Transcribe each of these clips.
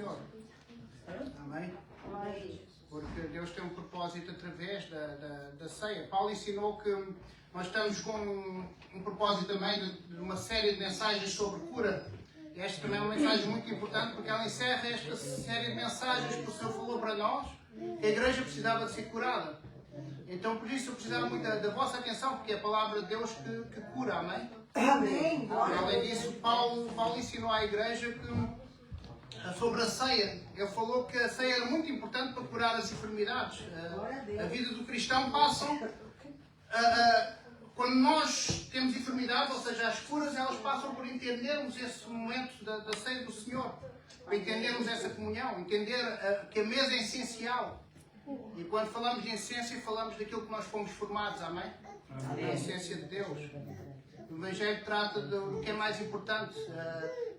Senhor. Amém? Porque Deus tem um propósito através da ceia. Paulo ensinou que nós estamos com um propósito também de uma série de mensagens sobre cura. E esta também é uma mensagem muito importante porque ela encerra esta série de mensagens que o Senhor falou para nós, que a igreja precisava de ser curada. Então por isso eu precisava muito da vossa atenção, porque é a palavra de Deus que cura, amém? Amém. Além disso, Paulo ensinou à igreja que sobre a ceia. Ele falou que a ceia era muito importante para curar as enfermidades. A vida do cristão passa... Quando nós temos enfermidades, ou seja, as curas, elas passam por entendermos esse momento da ceia do Senhor. Para entendermos essa comunhão. Entender que a mesa é essencial. E quando falamos de essência, falamos daquilo que nós fomos formados. Amém? Amém. A essência de Deus. O Evangelho trata do que é mais importante,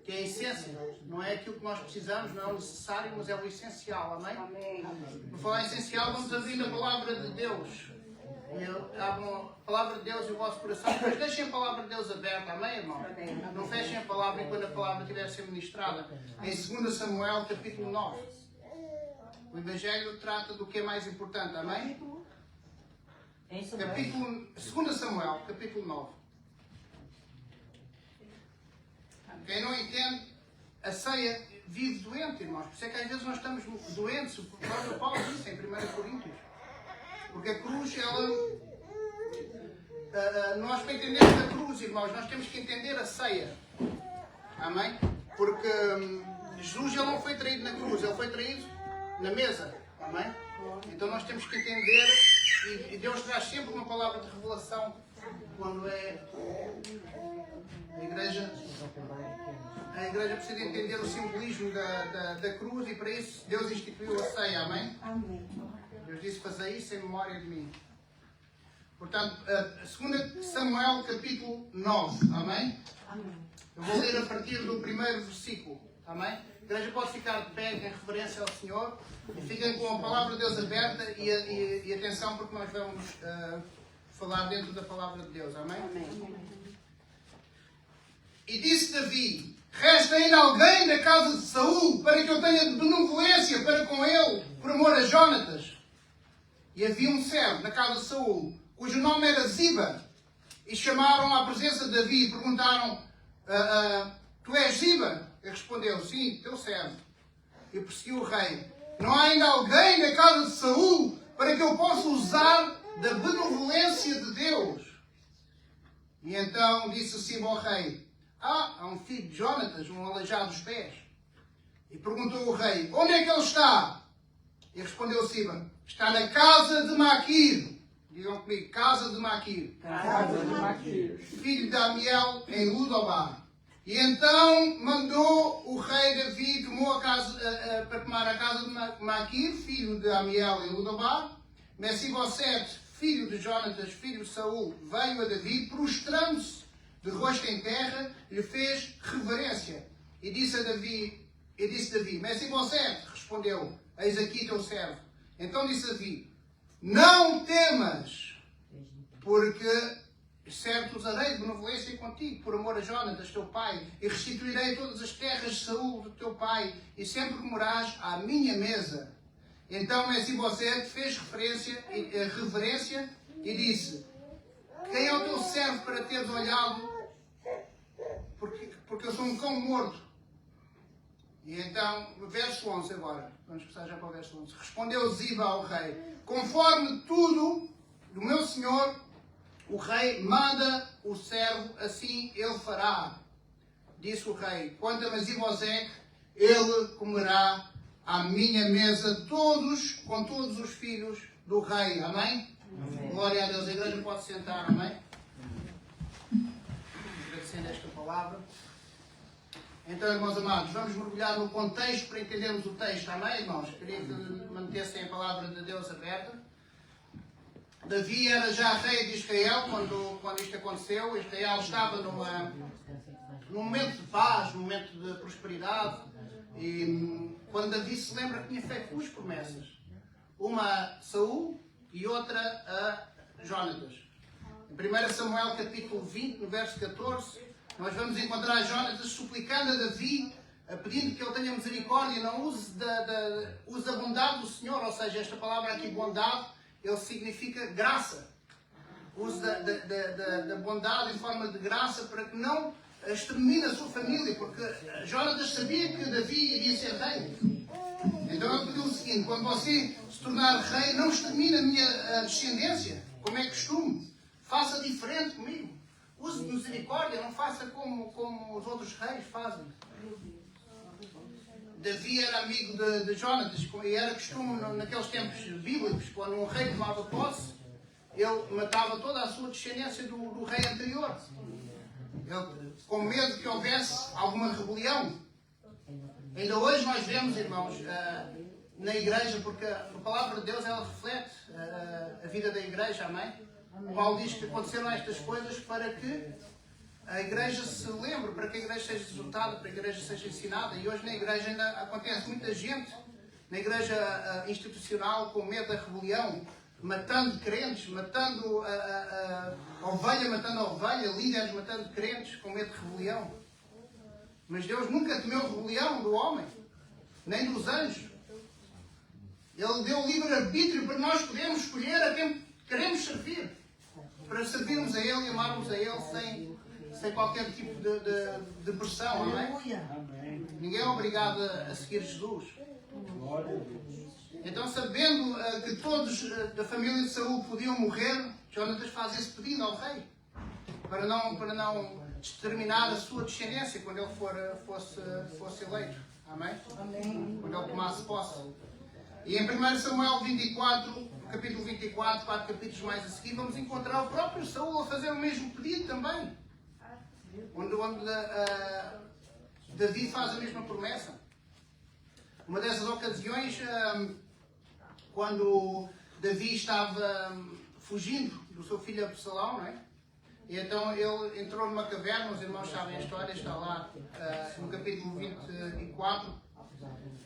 que é a essência. Não é aquilo que nós precisamos, não é o necessário, mas é o essencial. Amém? Amém. Por falar em essencial, vamos abrir a palavra de Deus. Abram a palavra de Deus em vosso coração, mas deixem a palavra de Deus aberta. Amém, irmão? Não fechem a palavra enquanto a palavra estiver a ser ministrada. Em 2 Samuel, capítulo 9. O Evangelho trata do que é mais importante. Amém? 2 Samuel, capítulo 9. Quem não entende, a ceia vive doente, irmãos. Por isso é que às vezes nós estamos doentes. O próprio Paulo disse em 1 Coríntios. Porque a cruz, nós para entendermos a cruz, irmãos, nós temos que entender a ceia. Amém? Porque Jesus ele não foi traído na cruz, ele foi traído na mesa. Amém? Então nós temos que entender, e Deus traz sempre uma palavra de revelação quando é a igreja precisa entender o simbolismo da cruz e para isso Deus instituiu a ceia. Amém? Amém. Deus disse, fazei isso em memória de mim. Portanto, 2 Samuel capítulo 9. Amém? Amém. Eu vou ler a partir do primeiro versículo. Amém? A igreja pode ficar de pé em reverência ao Senhor. E fiquem com a palavra de Deus aberta e atenção porque nós vamos falar dentro da palavra de Deus. Amém? Amém. E disse Davi, resta ainda alguém da casa de Saul para que eu tenha benevolência para com ele, por amor a Jónatas. E havia um servo na casa de Saul, cujo nome era Ziba. E chamaram à presença de Davi e perguntaram, tu és Ziba? Ele respondeu, sim, teu servo. E perseguiu o rei. Não há ainda alguém na casa de Saul para que eu possa usar da benevolência de Deus? E então disse Ziba ao rei, há um filho de Jónatas, um aleijado dos pés. E perguntou o rei, onde é que ele está? E respondeu Ziba, está na casa de Maquir. Digam comigo, casa de Maquir. Casa de Maquir. Filho de Amiel, em Lodobar. E então mandou o rei Davi, tomou para tomar a casa de Maquir, filho de Amiel, em Lodobar. Mefibosete, filho de Jónatas, filho de Saul, veio a Davi, prostrando-se de rosto em terra, lhe fez reverência. E disse Davi, Mefibosete, respondeu, eis aqui teu servo. Então disse Davi, não temas, porque certo usarei de benevolência contigo, por amor a Jónatas, teu pai, e restituirei todas as terras de Saul, do teu pai, e sempre comerás à minha mesa. Então Mefibosete fez reverência e disse, quem é o teu servo para teres olhado? Porque eu sou um cão morto. E então, verso 11 agora. Vamos passar já para o verso 11. Respondeu Ziba ao rei, conforme tudo do meu senhor, o rei manda o servo, assim ele fará. Disse o rei, quanto a Mefibosete, ele comerá à minha mesa com todos os filhos do rei. Amém? Amém. Glória a Deus. A igreja pode sentar. Amém? Agradecendo esta palavra. Então, irmãos amados, vamos mergulhar no contexto para entendermos o texto. Amém, irmãos? Queria que mantessem a palavra de Deus aberta. Davi era já rei de Israel quando isto aconteceu. Israel estava num momento de paz, num momento de prosperidade. E quando Davi se lembra que tinha feito duas promessas. Uma a Saul e outra a Jónatas. Em 1 Samuel capítulo 20, no verso 14, nós vamos encontrar Jónatas suplicando a Davi pedindo que Ele tenha misericórdia, não use use da bondade do Senhor, ou seja, esta palavra aqui, bondade, ele significa graça. Use da bondade em forma de graça para que não extermine a sua família, porque Jonatas sabia que Davi iria ser rei. Então ele pediu o seguinte: quando você se tornar rei, não extermine a minha descendência, como é costume. Faça diferente comigo. Use misericórdia, não faça como os outros reis fazem. Davi era amigo de Jonatas e era costume naqueles tempos bíblicos, quando um rei tomava posse, ele matava toda a sua descendência do rei anterior. Ele, com medo que houvesse alguma rebelião. Ainda hoje nós vemos, irmãos, na igreja, porque a palavra de Deus ela reflete a vida da igreja, amém? Paulo diz que aconteceram estas coisas para que a igreja se lembre, para que a igreja seja exortada, para que a igreja seja ensinada. E hoje na igreja ainda acontece muita gente, na igreja institucional, com medo da rebelião, matando crentes, matando a ovelha, matando a ovelha, líderes matando crentes, com medo de rebelião. Mas Deus nunca temeu rebelião do homem, nem dos anjos. Ele deu livre-arbítrio para nós podermos escolher a quem queremos servir, para servirmos a Ele e amarmos a Ele sem qualquer tipo de pressão, amém? Ninguém é obrigado a seguir Jesus. Então, sabendo que todos da família de Saul podiam morrer, Jonatas faz esse pedido ao rei, para não exterminar a sua descendência quando ele fosse eleito. Amém? Quando ele tomasse posse. E em 1 Samuel 24, no capítulo 24, 4 capítulos mais a seguir, vamos encontrar o próprio Saul a fazer o mesmo pedido também. Onde Davi faz a mesma promessa. Uma dessas ocasiões, quando Davi estava fugindo do seu filho Absalão, não é? E então ele entrou numa caverna, os irmãos sabem a história, está lá no capítulo 24.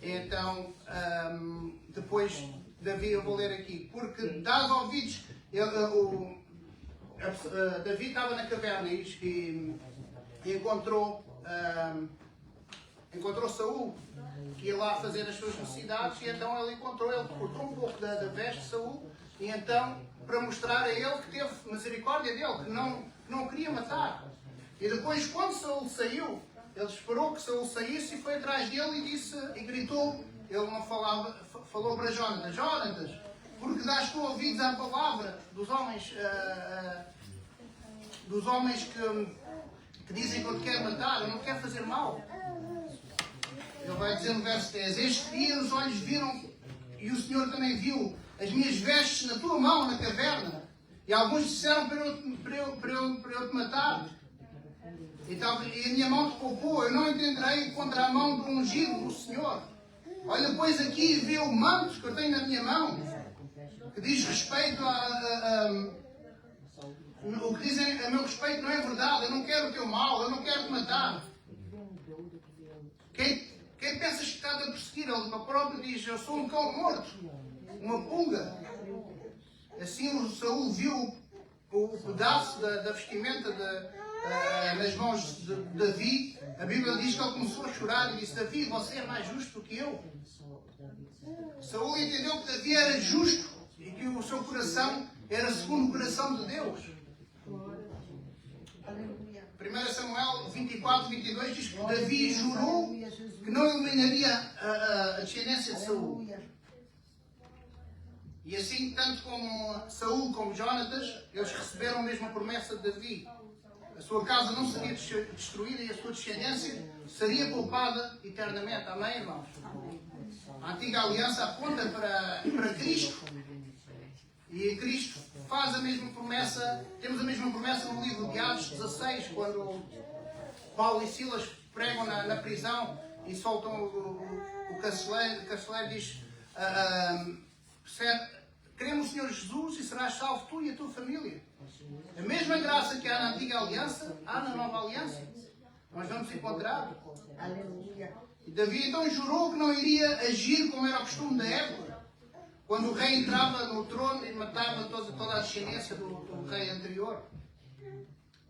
Então, depois Davi, eu vou ler aqui, porque dados ouvidos, Davi estava na caverna e encontrou Saul, que ia lá fazer as suas necessidades, e então ele cortou um pouco da veste de Saul, e então, para mostrar a ele que teve misericórdia dele, que não queria matar. E depois, quando Saul saiu, ele esperou que Saul saísse e foi atrás dele e gritou. Ele não falou para Jonatas: Jonatas, porque dás tu ouvidos à palavra dos homens que dizem que eu te quero matar, eu não quero fazer mal. Ele vai dizer no verso 10: este dia os olhos viram, e o Senhor também viu, as minhas vestes na tua mão na caverna, e alguns disseram para eu te matar. E a minha mão te poupou, eu não entenderei contra a mão do ungido do Senhor. Olha, pois aqui vê o manto que eu tenho na minha mão, que diz respeito o que dizem a meu respeito não é verdade, eu não quero o teu mal, eu não quero te matar. Quem pensas que está a perseguir? Ele próprio diz: eu sou um cão morto, uma pulga. Assim o Saul viu o pedaço da vestimenta nas mãos de Davi. A Bíblia diz que ele começou a chorar e disse: Davi, você é mais justo do que eu. Saul entendeu que Davi era justo e que o seu coração era segundo o coração de Deus. 1 Samuel 24, 22 diz que Davi jurou que não eliminaria a descendência de Saul. E assim, tanto como Saul como Jonatas, eles receberam a mesma promessa de Davi. A sua casa não seria destruída e a sua descendência seria poupada eternamente. Amém, irmãos? A antiga aliança aponta para Cristo. E Cristo faz a mesma promessa. Temos a mesma promessa no livro de Atos 16, quando Paulo e Silas pregam na prisão e soltam o carcereiro. O carcereiro diz: queremos o Senhor Jesus e serás salvo tu e a tua família. A mesma graça que há na antiga aliança, há na nova aliança. Nós vamos encontrar. Aleluia. E Davi então jurou que não iria agir como era o costume da época, quando o rei entrava no trono e matava toda a descendência do rei anterior.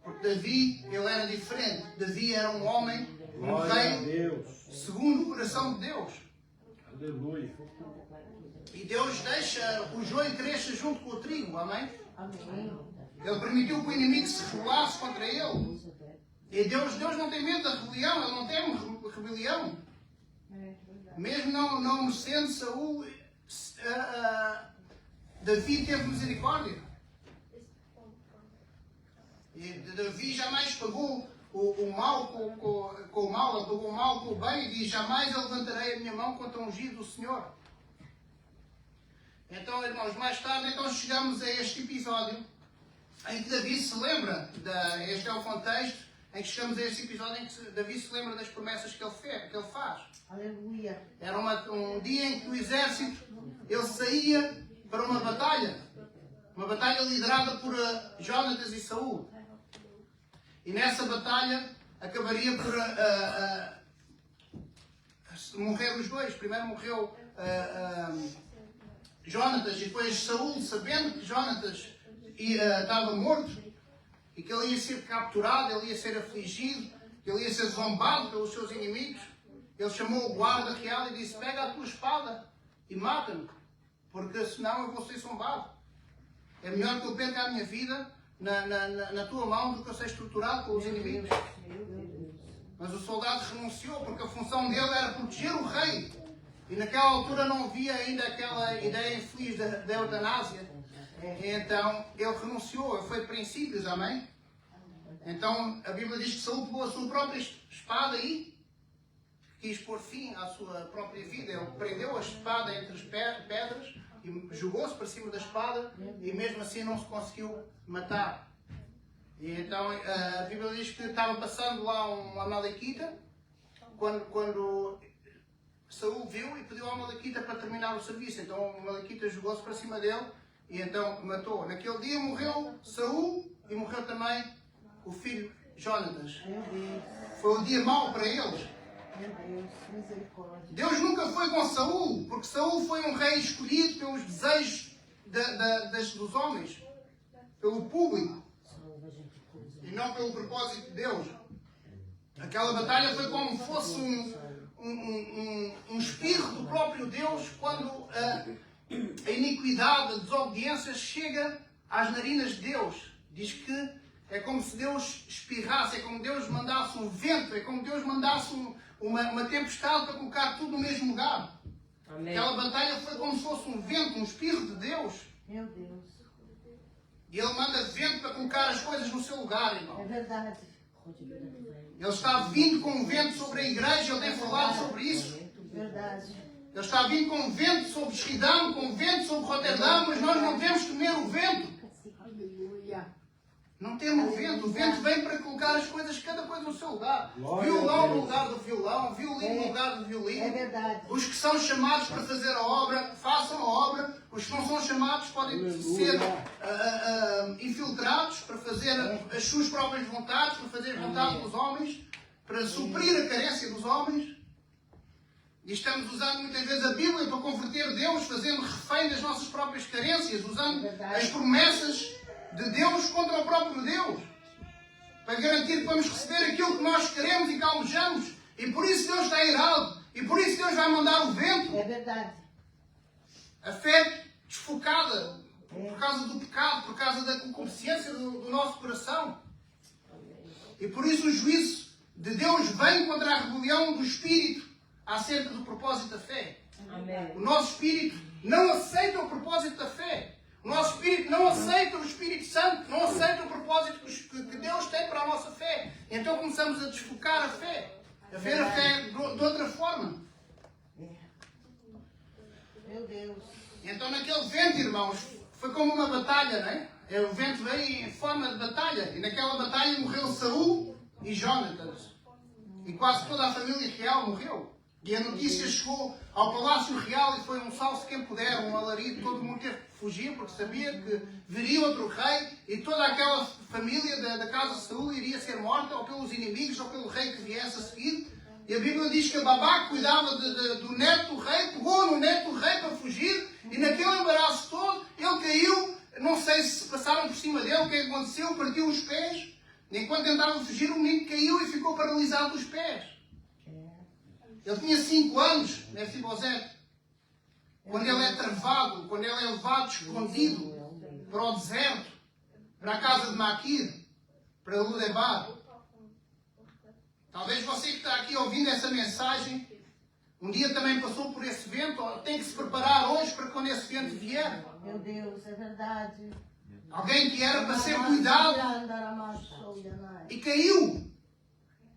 Porque Davi, ele era diferente. Davi era um homem Um rei segundo o coração de Deus. Aleluia. E Deus deixa o joio crescer junto com o trigo, amém? Amém. Ele permitiu que o inimigo se rebelasse contra ele. E Deus não tem medo da rebelião, Ele não tem rebelião. Mesmo não merecendo Saul, Davi teve misericórdia. E Davi jamais pagou o mal com o mal, ele pagou o mal com o bem e diz: jamais eu levantarei a minha mão contra o ungido do Senhor. Então, irmãos, mais tarde então chegamos a este episódio em que Davi se lembra, este é o contexto, em que chegamos a este episódio em que Davi se lembra das promessas que ele faz. Aleluia. Era um dia em que o exército, ele saía para uma batalha liderada por Jonatas e Saul. E nessa batalha acabaria por morrer os dois. Primeiro morreu Jonatas e depois Saul, sabendo que Jonatas estava morto e que ele ia ser capturado, ele ia ser afligido, que ele ia ser zombado pelos seus inimigos, ele chamou o guarda real e disse: pega a tua espada e mata-me, porque senão eu vou ser zombado. É melhor que eu perca a minha vida na tua mão do que eu ser torturado pelos inimigos. Mas o soldado renunciou porque a função dele era proteger o rei. E naquela altura não havia ainda aquela ideia infeliz da eutanásia. Então ele renunciou, ele foi de princípios, amém? Então a Bíblia diz que Saul pegou a sua própria espada e quis pôr fim à sua própria vida. Ele prendeu a espada entre as pedras e jogou-se para cima da espada e mesmo assim não se conseguiu matar. E então a Bíblia diz que estava passando lá um amalequita quando Saul viu e pediu ao amalequita para terminar o serviço. Então o amalequita jogou-se para cima dele e então matou. Naquele dia morreu Saul e morreu também o filho Jonatas. Foi um dia mau para eles. Meu Deus, misericórdia. Deus nunca foi com Saul, porque Saul foi um rei escolhido pelos desejos dos homens, pelo público, e não pelo propósito de Deus. Aquela batalha foi como se fosse um espirro do próprio Deus quando a iniquidade, a desobediência chega às narinas de Deus. Diz que é como se Deus espirrasse, é como Deus mandasse um vento, é como Deus mandasse uma tempestade para colocar tudo no mesmo lugar. Amém. Aquela batalha foi como se fosse um vento, um espirro de Deus. Meu Deus. E Ele manda vento para colocar as coisas no seu lugar, irmão. É verdade. Ele está vindo com um vento sobre a igreja, Ele tem falado sobre isso. Verdade. Ele está vindo com um vento sobre Schiedam, com um vento sobre Roterdão, mas nós não devemos temer o vento. Não temos o vento vem para colocar as coisas, cada coisa no seu lugar. Violão no lugar do violão, violino no lugar do violino. É verdade. Os que são chamados para fazer a obra, façam a obra. Os que não são chamados podem ser infiltrados para fazer as suas próprias vontades, para fazer a vontade dos homens, para suprir a carência dos homens. E estamos usando muitas vezes a Bíblia para converter Deus, fazendo refém das nossas próprias carências, usando as promessas de Deus contra o próprio Deus, para garantir que vamos receber aquilo que nós queremos e que almejamos. E por isso Deus está irado, e por isso Deus vai mandar o vento. É verdade. A fé desfocada por causa do pecado, por causa da concupiscência do nosso coração. E por isso o juízo de Deus vem contra a rebelião do Espírito acerca do propósito da fé. Amém. O nosso Espírito não aceita o propósito da fé. O nosso Espírito não aceita o Espírito Santo, não aceita o propósito que Deus tem para a nossa fé. Então começamos a desfocar a fé, a ver a fé de outra forma. Meu Deus. Então naquele vento, irmãos, foi como uma batalha, não é? O vento veio em forma de batalha. E naquela batalha morreu Saul e Jonatas. E quase toda a família real morreu. E a notícia chegou ao Palácio Real e foi um salve quem puder, um alarido, todo mundo teve que fugir porque sabia que viria outro rei e toda aquela família da casa de Saul iria ser morta ou pelos inimigos ou pelo rei que viesse a seguir. E a Bíblia diz que Ababá cuidava do neto do rei, pegou no neto do rei para fugir e naquele embaraço todo ele caiu, não sei se passaram por cima dele, o que aconteceu, partiu os pés. Enquanto tentava fugir o menino caiu e ficou paralisado dos pés. Ele tinha 5 anos, Mefibosete. Quando ele é travado, quando ele é levado escondido para o deserto, para a casa de Maquir, para Ludebar. Talvez você que está aqui ouvindo essa mensagem, um dia também passou por esse vento, ou tem que se preparar hoje para quando esse vento vier. Meu Deus, é verdade. Alguém que era para ser cuidado e caiu.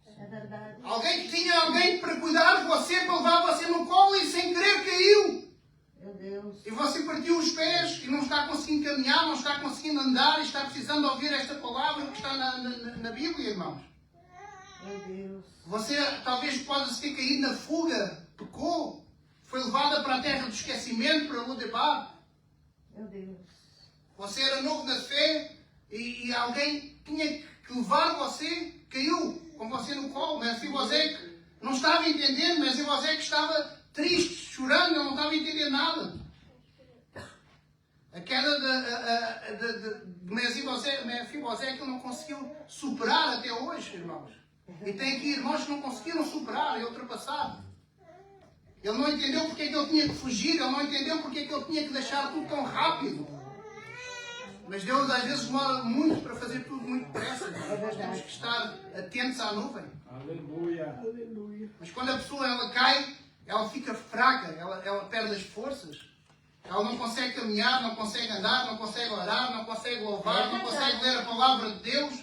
É verdade. Alguém que tinha alguém para cuidar de você, para levar você no colo e sem querer caiu. Meu Deus. E você partiu os pés e não está conseguindo caminhar, não está conseguindo andar e está precisando ouvir esta palavra que está na Bíblia, irmãos. Meu Deus. Você talvez possa ter caído na fuga, pecou, foi levada para a terra do esquecimento, para Ludebar. Meu Deus. Você era novo na fé e alguém tinha que levar você, caiu com você no colo. Mefibosete não estava entendendo, Mefibosete estava triste, chorando, ele não estava entendendo nada. A queda de Mefibosete ele não conseguiu superar até hoje, irmãos. E tem aqui irmãos que não conseguiram superar e ultrapassar. Ele não entendeu porque é que ele tinha que fugir, ele não entendeu porque é que ele tinha que deixar tudo tão rápido. Mas Deus às vezes demora muito para fazer tudo muito depressa. Nós temos que estar atentos à nuvem. Aleluia. Aleluia. Mas quando a pessoa ela cai, ela fica fraca, ela perde as forças. Ela não consegue caminhar, não consegue andar, não consegue orar, não consegue louvar, não consegue ler a palavra de Deus.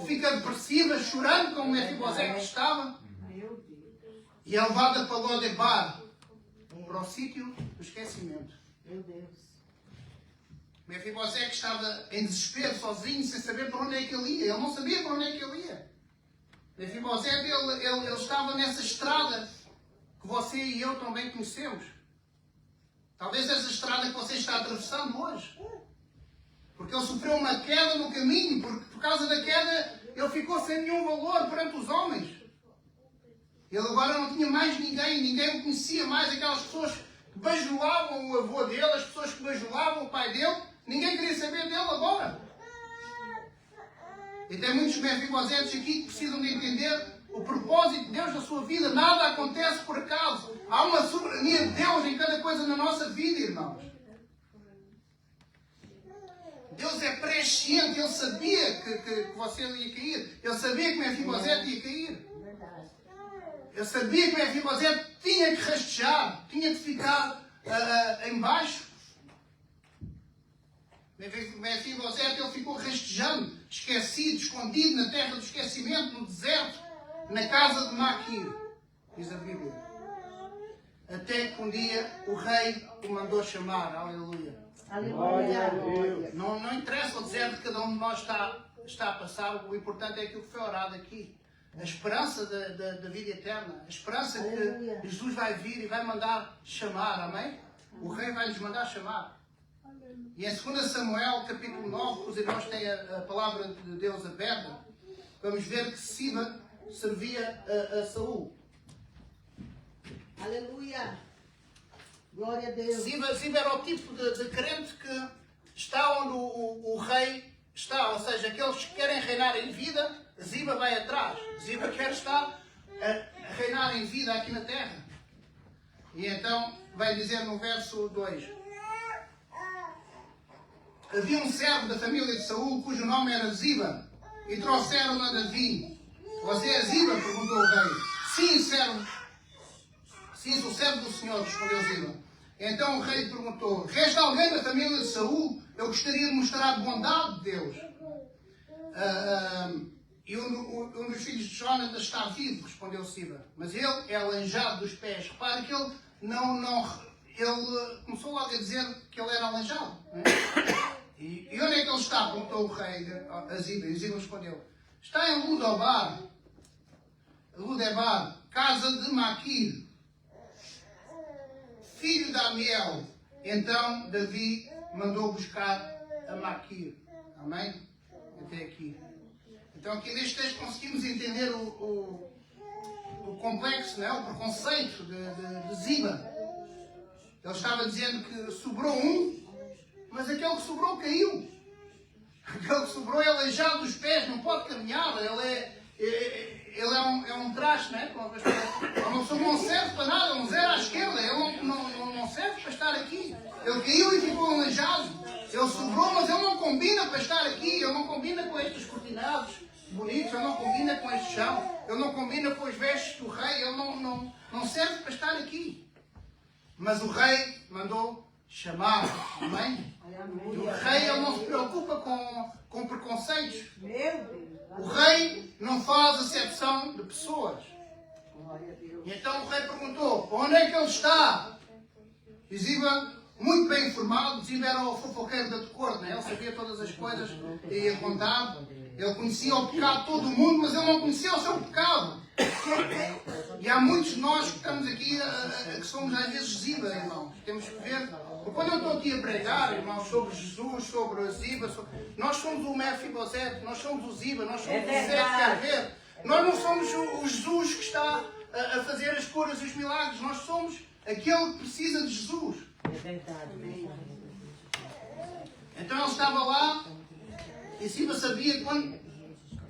Fica depressiva, chorando como Mefibosete estava. Meu Deus. E é levada para Lodebar, para o sítio do esquecimento. Meu Deus. Mefibosete estava em desespero, sozinho, sem saber para onde é que ele ia. Ele não sabia para onde é que ele ia. Mefibosete, ele estava nessa estrada que você e eu também conhecemos. Talvez essa estrada que você está atravessando hoje. Porque ele sofreu uma queda no caminho, porque por causa da queda ele ficou sem nenhum valor perante os homens. Ele agora não tinha mais ninguém o conhecia mais, aquelas pessoas que bajulavam o avô dele, as pessoas que bajulavam o pai dele, ninguém queria saber dele agora. E tem muitos Mefibosetes aqui que precisam de entender o propósito de Deus na sua vida. Nada acontece por acaso. Há uma soberania de Deus em cada coisa na nossa vida, irmãos. Deus é presciente, Ele sabia que você ia cair. Ele sabia que Mefibosete ia cair. Verdade. Ele sabia que Mefibosete tinha que rastejar, tinha que ficar embaixo. Mefibosete ele ficou rastejando, esquecido, escondido na terra do esquecimento, no deserto, na casa de Maquir, diz a Bíblia. Até que um dia o rei o mandou chamar. Aleluia. Aleluia. Não interessa o deserto que cada um de nós está a passar, o importante é aquilo que foi orado aqui. A esperança da vida eterna, a esperança que Jesus vai vir e vai mandar chamar, amém? O rei vai nos mandar chamar. E em 2 Samuel, capítulo 9, que os irmãos têm a palavra de Deus aberta, vamos ver que Siba servia a Saul. Aleluia. Glória a Deus. Siba era o tipo de crente que está onde o rei está, ou seja, aqueles que querem reinar em vida, Ziba vai atrás. Ziba quer estar a reinar em vida aqui na terra. E então vai dizer no verso 2: havia um servo da família de Saul cujo nome era Ziba, e trouxeram-no a Davi. Você é Ziba? Perguntou o rei. Sim, servo. Sim, sou servo do Senhor, respondeu Ziba. Então o rei perguntou: resta alguém da família de Saul? Eu gostaria de mostrar a bondade de Deus. E um dos filhos de Jonatas está vivo, respondeu Siba. Mas ele é aleijado dos pés. Repare que ele ele começou logo a dizer que ele era aleijado. Né? E onde é que ele está? Perguntou o rei a Ziba. E Ziba respondeu: está em Ludebar, casa de Maquir, filho de Amiel. Então Davi mandou buscar a Maquir. Amém? Até aqui. Então aqui neste texto conseguimos entender o complexo, né? O preconceito de Ziba. Ele estava dizendo que sobrou um, mas aquele que sobrou caiu. Aquele que sobrou é aleijado dos pés, não pode caminhar. ele é um traste, né? É uma pessoa que não serve para nada, um zero à esquerda, ele não serve para estar aqui. Ele caiu e ficou aleijado. Ele sobrou, mas ele não combina para estar aqui, ele não combina com estes cortinados bonitos, ele não combina com este chão, ele não combina com os vestes do rei, ele não serve para estar aqui. Mas o rei mandou chamar, amém? E o rei ele não se preocupa com preconceitos. Meu Deus. O rei não faz acepção de pessoas. Glória a Deus. E então o rei perguntou, onde é que ele está? E Ziba, muito bem informado, Ziba era o fofoqueiro da corte, né? Ele sabia todas as coisas e ia contar. Ele conhecia o pecado de todo o mundo, mas ele não conhecia o seu pecado. E há muitos de nós que estamos aqui, que somos às vezes Ziba, irmãos. Temos que ver. Porque quando eu estou aqui a pregar, irmãos, sobre Jesus, sobre a Ziba, nós somos o Mefibosete, nós somos o Ziba, nós somos o Zé que quer ver. Nós não somos o Jesus que está a fazer as curas e os milagres. Nós somos aquele que precisa de Jesus. É verdade. Então ele estava lá e Ziba sabia quando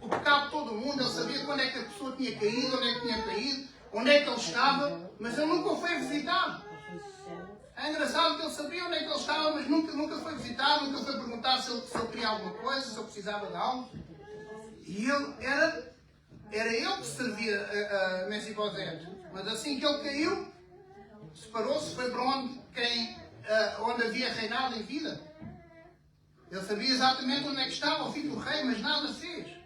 o pecado de todo mundo, ele sabia quando é que a pessoa tinha caído, onde é que tinha caído, onde é que ele estava, mas ele nunca o foi visitar. É engraçado que ele sabia onde é que ele estava, mas nunca foi visitar, nunca foi perguntar se ele queria alguma coisa, se ele precisava de algo. E ele era ele que servia a Mefibosete. Mas assim que ele caiu, separou-se, foi para onde havia reinado em vida. Ele sabia exatamente onde é que estava o filho do rei, mas nada fez.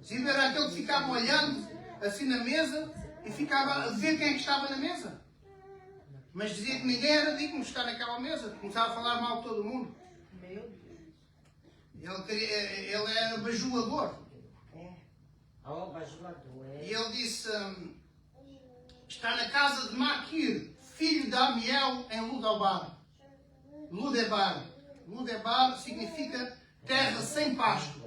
Ziba era aquele que ficava olhando assim na mesa e ficava a ver quem é que estava na mesa. Mas dizia que ninguém era digno de estar naquela mesa. Começava a falar mal de todo mundo. Meu Deus. Ele era bajulador. Ó, bajulador. E ele disse, está na casa de Maquir, filho de Amiel, em Ludebar. Ludebar significa terra sem pasto,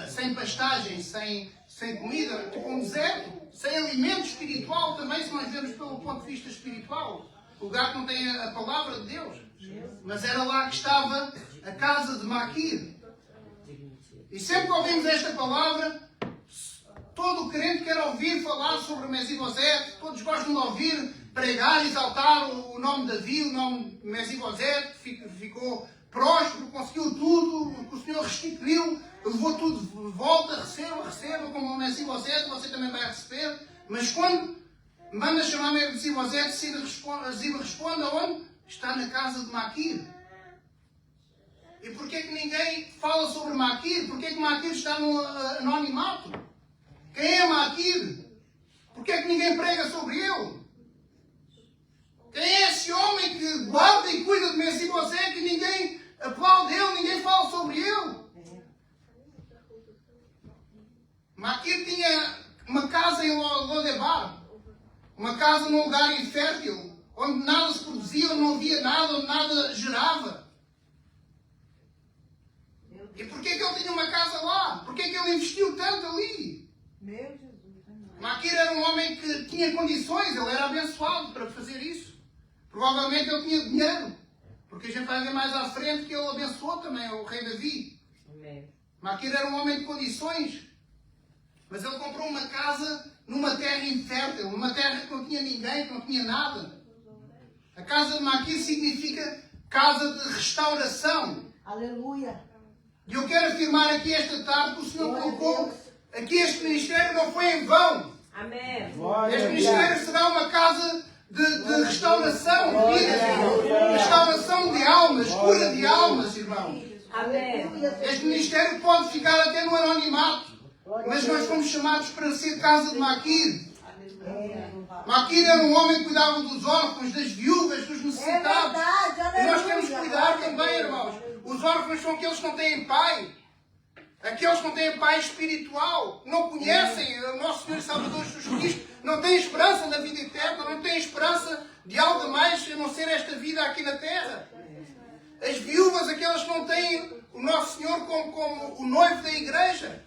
sem pastagem, sem comida, tipo um deserto, sem alimento espiritual também, se nós vermos pelo ponto de vista espiritual. Lugar que não tem a palavra de Deus. Mas era lá que estava a casa de Maquir. E sempre que ouvimos esta palavra, todo o crente quer ouvir falar sobre Mefibosete, todos gostam de ouvir pregar, exaltar o nome de Davi, o nome de Mefibosete, que ficou próspero, conseguiu tudo, que o Senhor restituiu, levou tudo de volta, receba como o Mefibosete, você também vai receber. Mas quando manda chamar Mefibosete, Ziba responde aonde? Está na casa de Maquir. E porquê que ninguém fala sobre Maquir? Porquê que Maquir está no anonimato? Quem é Maquir? Porquê que ninguém prega sobre ele? Quem é esse homem que guarda e cuida de Mefibosete e ninguém aplaude ele, ninguém fala sobre ele? Maquir tinha uma casa em Lodebar, uma casa num lugar infértil, onde nada se produzia, onde não havia nada, onde nada gerava. E porquê que ele tinha uma casa lá? Porquê que ele investiu tanto ali? Meu Jesus. Maquir era um homem que tinha condições, ele era abençoado para fazer isso. Provavelmente ele tinha dinheiro, porque a gente vai ver mais à frente que ele abençoou também o rei Davi. Maquir era um homem de condições, mas ele comprou uma casa numa terra infértil, numa terra que não tinha ninguém, que não tinha nada. A casa de Maquir significa casa de restauração. Aleluia. E eu quero afirmar aqui esta tarde que o Senhor colocou aqui este ministério não foi em vão. Amém. Este ministério será uma casa de restauração de vidas, restauração de almas, cura de almas, irmãos. Amém. Este ministério pode ficar até no anonimato, mas nós fomos chamados para ser casa de Maquir. Maquir era um homem que cuidava dos órfãos, das viúvas, dos necessitados. E nós temos que cuidar também, irmãos. Os órfãos são aqueles que não têm pai. Aqueles que não têm pai espiritual, não conhecem o nosso Senhor e Salvador Jesus Cristo, não têm esperança na vida eterna, não têm esperança de algo mais a não ser esta vida aqui na terra. As viúvas, aquelas que não têm o nosso Senhor como o noivo da igreja.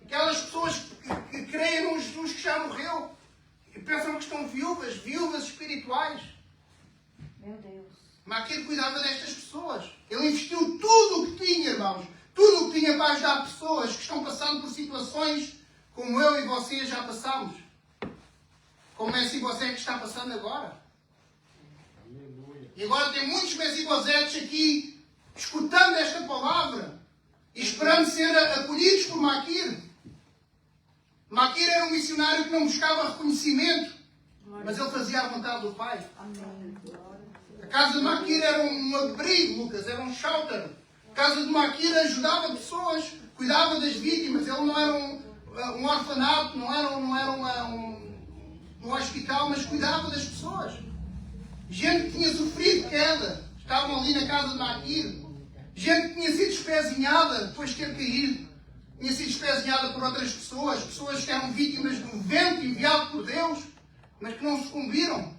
Aquelas pessoas que creem num Jesus que já morreu e pensam que estão viúvas espirituais. Meu Deus. Maquir cuidava destas pessoas. Ele investiu tudo o que tinha, irmãos. Tudo o que tinha para ajudar pessoas que estão passando por situações como eu e você já passamos. Como Mefibosete que está passando agora. E agora tem muitos Mefibosetes aqui escutando esta palavra e esperando ser acolhidos por Maquir. Maquir era um missionário que não buscava reconhecimento, mas ele fazia a vontade do Pai. Amém. A casa de Maquir era um abrigo, Lucas, era um shelter. A casa de Maquir ajudava pessoas, cuidava das vítimas. Ele não era um orfanato, não era um hospital, mas cuidava das pessoas. Gente que tinha sofrido queda, estavam ali na casa de Maquir. Gente que tinha sido espezinhada depois de ter caído. Tinha sido espezinhada por outras pessoas. Pessoas que eram vítimas de um vento enviado por Deus, mas que não sucumbiram.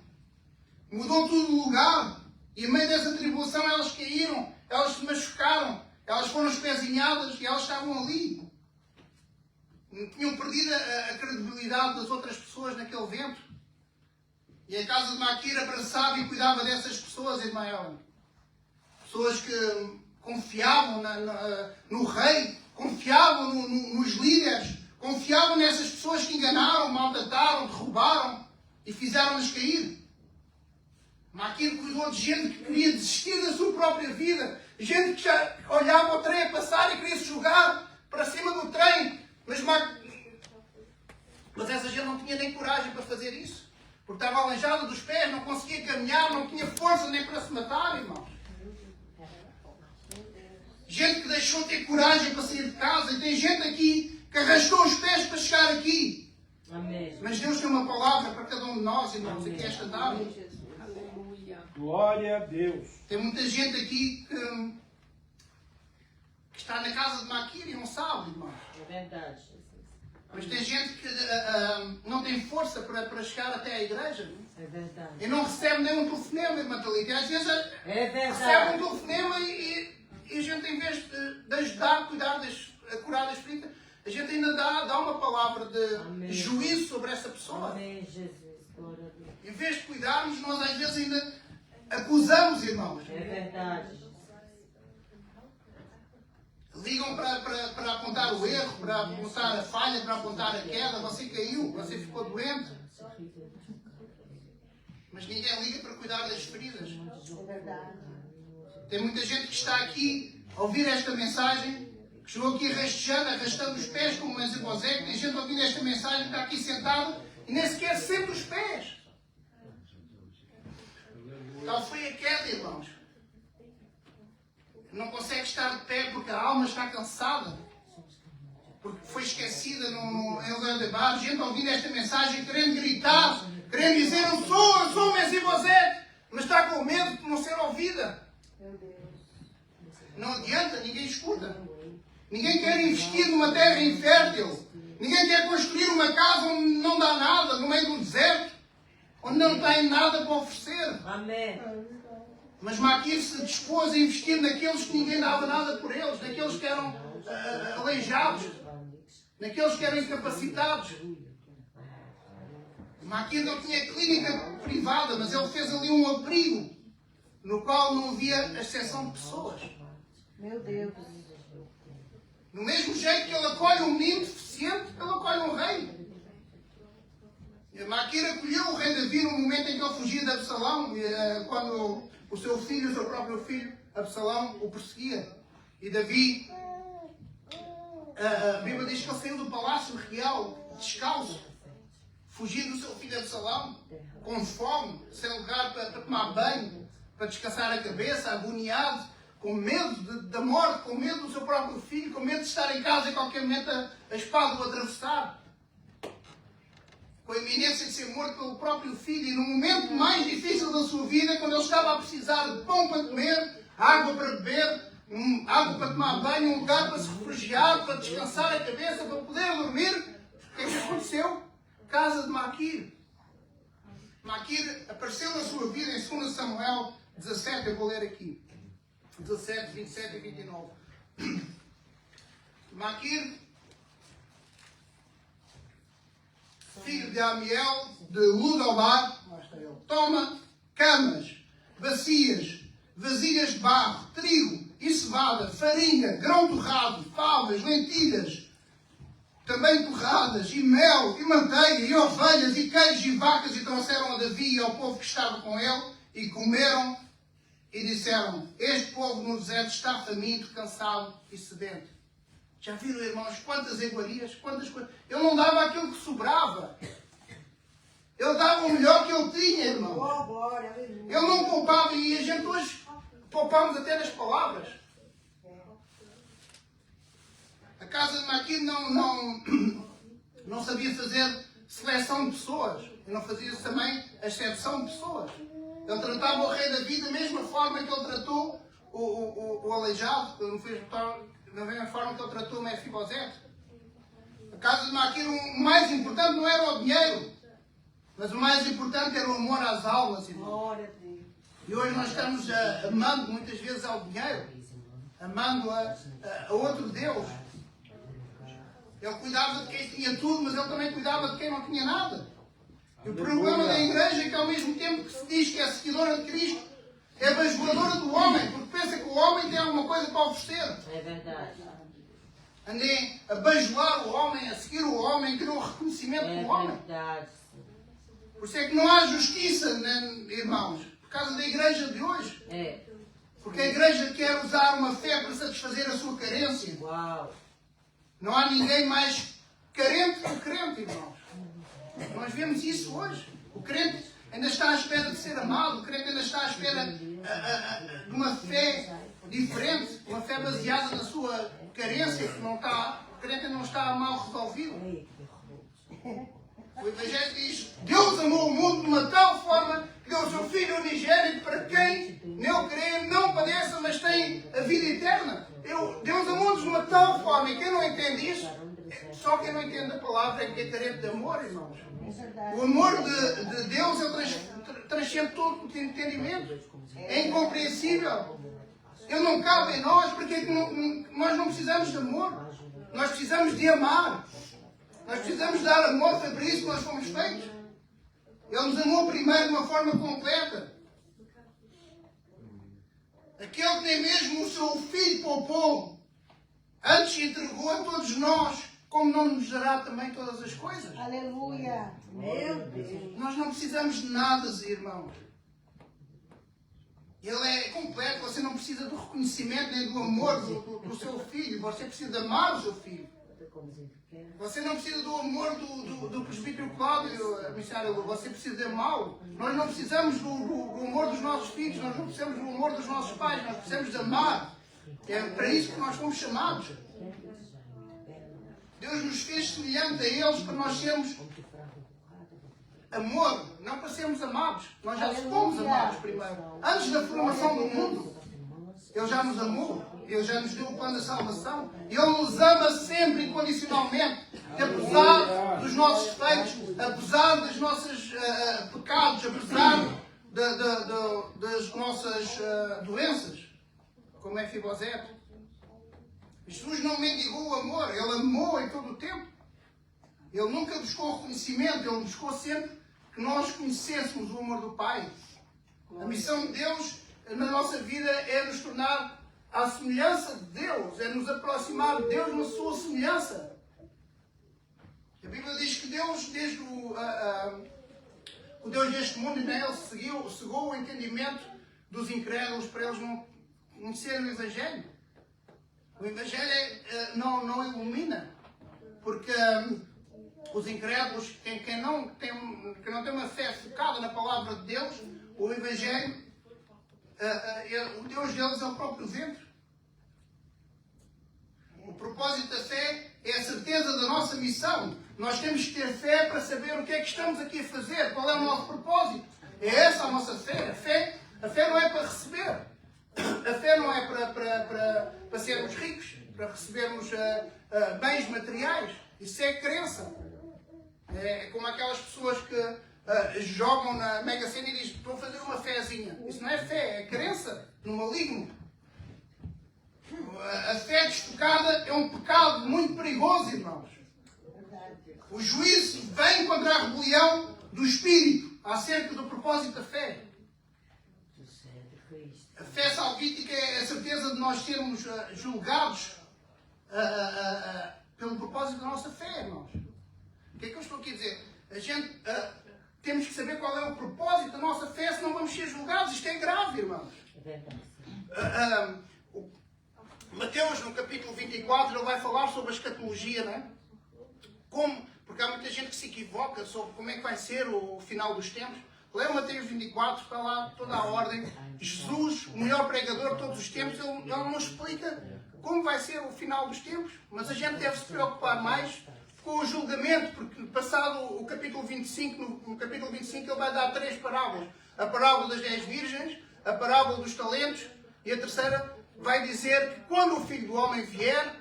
Mudou tudo o lugar. E em meio dessa tribulação elas caíram, elas se machucaram, elas foram espezinhadas e elas estavam ali. Tinham perdido a credibilidade das outras pessoas naquele vento. E a casa de Maquir abraçava e cuidava dessas pessoas, Ismael. Pessoas que confiavam no rei, confiavam nos líderes, confiavam nessas pessoas que enganaram, maltrataram, derrubaram e fizeram-nos cair. Maquir cuidou de gente que queria desistir da sua própria vida, gente que já olhava o trem a passar e queria se jogar para cima do trem, mas essa gente não tinha nem coragem para fazer isso, porque estava aleijada dos pés, não conseguia caminhar, não tinha força nem para se matar, irmãos. Gente que deixou de ter coragem para sair de casa, e tem gente aqui que arrastou os pés para chegar aqui. Amém. Mas Deus tem uma palavra para cada um de nós, irmãos, aqui esta tarde. Glória a Deus. Tem muita gente aqui que está na casa de Maquir e não sabe, irmãos. É verdade, Jesus. Mas tem gente que não tem força para chegar até à igreja. É verdade. E não recebe nem um telefonema, irmã Thalita. E às vezes É recebe um verdade. telefonema e a gente, em vez de ajudar a curar das feridas, a gente ainda dá uma palavra de juízo sobre essa pessoa. Amém, Jesus. Glória a Deus. Em vez de cuidarmos, nós às vezes ainda acusamos, irmãos. É verdade. Ligam para apontar o erro, para apontar a falha, para apontar a queda. Você caiu, você ficou doente. Mas ninguém liga para cuidar das feridas. É verdade. Tem muita gente que está aqui a ouvir esta mensagem, que chegou aqui arrastando os pés como Mefibosete. Tem gente ouvindo esta mensagem que está aqui sentado e nem sequer sente os pés. Tal foi a queda, irmãos. Não consegue estar de pé porque a alma está cansada. Porque foi esquecida em lugar de bar. Gente ouvindo esta mensagem, querendo gritar, querendo dizer: eu sou Mefibosete, mas está com medo de não ser ouvida. Meu Deus. Não adianta, ninguém escuta. Ninguém quer investir numa terra infértil. Ninguém quer construir uma casa onde não dá nada, no meio do deserto, onde não tem nada para oferecer. Amém. Mas Maquir se dispôs a investir naqueles que ninguém dava nada por eles, naqueles que eram aleijados, naqueles que eram incapacitados. Maquir não tinha clínica privada, mas ele fez ali um abrigo no qual não havia exceção de pessoas. Meu Deus. Do mesmo jeito que ele acolhe um menino deficiente, ele acolhe um rei. Maquir acolheu o rei Davi no momento em que ele fugia de Absalão, quando o seu próprio filho, Absalão, o perseguia. E Davi, a Bíblia diz que ele saiu do palácio real, descalço, fugindo do seu filho Absalão, com fome, sem lugar para tomar banho, para descansar a cabeça, agoniado, com medo da morte, com medo do seu próprio filho, com medo de estar em casa e a qualquer momento a espada o atravessar. Com a iminência de ser morto pelo próprio filho, e no momento mais difícil da sua vida, quando ele estava a precisar de pão para comer, água para beber, água para tomar banho, um lugar para se refugiar, para descansar a cabeça, para poder dormir, o que é que aconteceu? Casa de Maquir. Maquir apareceu na sua vida em 2 Samuel 17, eu vou ler aqui. 17, 27 e 29. Maquir, filho de Amiel, de Ludobar, toma camas, bacias, vasilhas de barro, trigo e cevada, farinha, grão torrado, favas, lentilhas, também torradas, e mel, e manteiga, e ovelhas, e queijos, e vacas, e trouxeram a Davi e ao povo que estava com ele, e comeram, e disseram: este povo no deserto está faminto, cansado e sedento. Já viram, irmãos, quantas iguarias, quantas coisas. Ele não dava aquilo que sobrava. Ele dava o melhor que ele tinha, irmãos. Oh, glória, aleluia. Ele não poupava, e a gente hoje poupamos até nas palavras. A casa de Maquir não sabia fazer seleção de pessoas. E não fazia também a exceção de pessoas. Ele tratava o rei Davi da mesma forma que ele tratou o aleijado, da mesma forma que ele tratou o Mefibosete. A casa de Maquir, o mais importante não era o dinheiro, mas o mais importante era o amor às almas, irmão. Glória a Deus. E hoje nós estamos amando muitas vezes ao dinheiro, amando a outro Deus. Ele cuidava de quem tinha tudo, mas ele também cuidava de quem não tinha nada. E o problema da igreja é que ao mesmo tempo que se diz que é seguidora de Cristo, é bajuladora do homem, porque pensa que o homem tem alguma coisa para oferecer. É verdade. Andem a bajular o homem, a seguir o homem, que não o reconhecimento É do homem. verdade. Por isso é que não há justiça, né, irmãos, por causa da igreja de hoje. É. Porque a igreja quer usar uma fé para satisfazer a sua carência. Uau. Não há ninguém mais carente que o crente, irmãos. Nós vemos isso hoje. O crente ainda está à espera de ser amado, o crente ainda está à espera de uma fé diferente, uma fé baseada na sua carência, que não está, o crente não está mal resolvido. O Evangelho diz: Deus amou o mundo de uma tal forma que deu o seu Filho unigênito para quem nele crê não padeça, mas tem a vida eterna. Deus amou-nos de uma tal forma, e quem não entende isso, só quem não entende a palavra é que é carente de amor, irmãos. O amor de Deus ele transcende todo o entendimento. É incompreensível. Ele não cabe em nós, porque nós não precisamos de amor. Nós precisamos de amar. Nós precisamos dar amor, foi para isso que nós fomos feitos. Ele nos amou primeiro de uma forma completa. Aquele que nem mesmo o seu filho poupou, antes entregou a todos nós, como não nos dará também todas as coisas. Aleluia. Meu Deus. Nós não precisamos de nada, irmãos. Ele é completo, você não precisa do reconhecimento nem do amor do seu filho, você precisa de amar o seu filho. Você não precisa do amor do presbítero Cláudio, missionário Lu, você precisa de amá-lo. Nós não precisamos do amor dos nossos filhos, nós não precisamos do amor dos nossos pais, nós precisamos de amar. É para isso que nós fomos chamados. Deus nos fez semelhante a eles para nós sermos amor, não para sermos amados. Nós já fomos amados primeiro. Antes da formação do mundo, Ele já nos amou. Ele já nos deu o plano da salvação. Ele nos ama sempre incondicionalmente. Que apesar dos nossos defeitos, apesar dos nossos pecados, apesar das nossas doenças, como é Mefibosete, Jesus não mendigou o amor. Ele amou em todo o tempo. Ele nunca buscou reconhecimento. Ele buscou sempre que nós conhecêssemos o amor do Pai. A missão de Deus na nossa vida é nos tornar à semelhança de Deus, é nos aproximar de Deus na sua semelhança. A Bíblia diz que Deus, desde o Deus deste mundo, nele cegou o entendimento dos incrédulos para eles não conhecerem o Evangelho. O Evangelho não ilumina, porque os incrédulos, quem não tem uma fé focada na palavra de Deus, o Evangelho, o Deus deles é o próprio ventre. O propósito da fé é a certeza da nossa missão. Nós temos que ter fé para saber o que é que estamos aqui a fazer, qual é o nosso propósito. É essa a nossa fé. A fé não é para receber. A fé não é para sermos ricos, para recebermos bens materiais. Isso é crença. É como aquelas pessoas que jogam na Mega Sena e dizem: estou a fazer uma fezinha. Isso não é fé, é crença no maligno. A fé desfocada é um pecado muito perigoso, irmãos. O juízo vem contra a rebelião do Espírito acerca do propósito da fé. A fé salvífica é a certeza de nós sermos julgados pelo propósito da nossa fé, irmãos. O que é que eu estou aqui a dizer? A gente temos que saber qual é o propósito da nossa fé, senão vamos ser julgados. Isto é grave, irmãos. É verdade. Mateus, no capítulo 24, ele vai falar sobre a escatologia, não é? Porque há muita gente que se equivoca sobre como é que vai ser o final dos tempos. Lê Mateus 24, está lá toda a ordem. Jesus, o melhor pregador de todos os tempos, ele não explica como vai ser o final dos tempos. Mas a gente deve se preocupar mais com o julgamento, porque passado o capítulo 25, no capítulo 25 ele vai dar 3 parábolas. A parábola das 10 virgens, a parábola dos talentos e a terceira vai dizer que quando o Filho do Homem vier,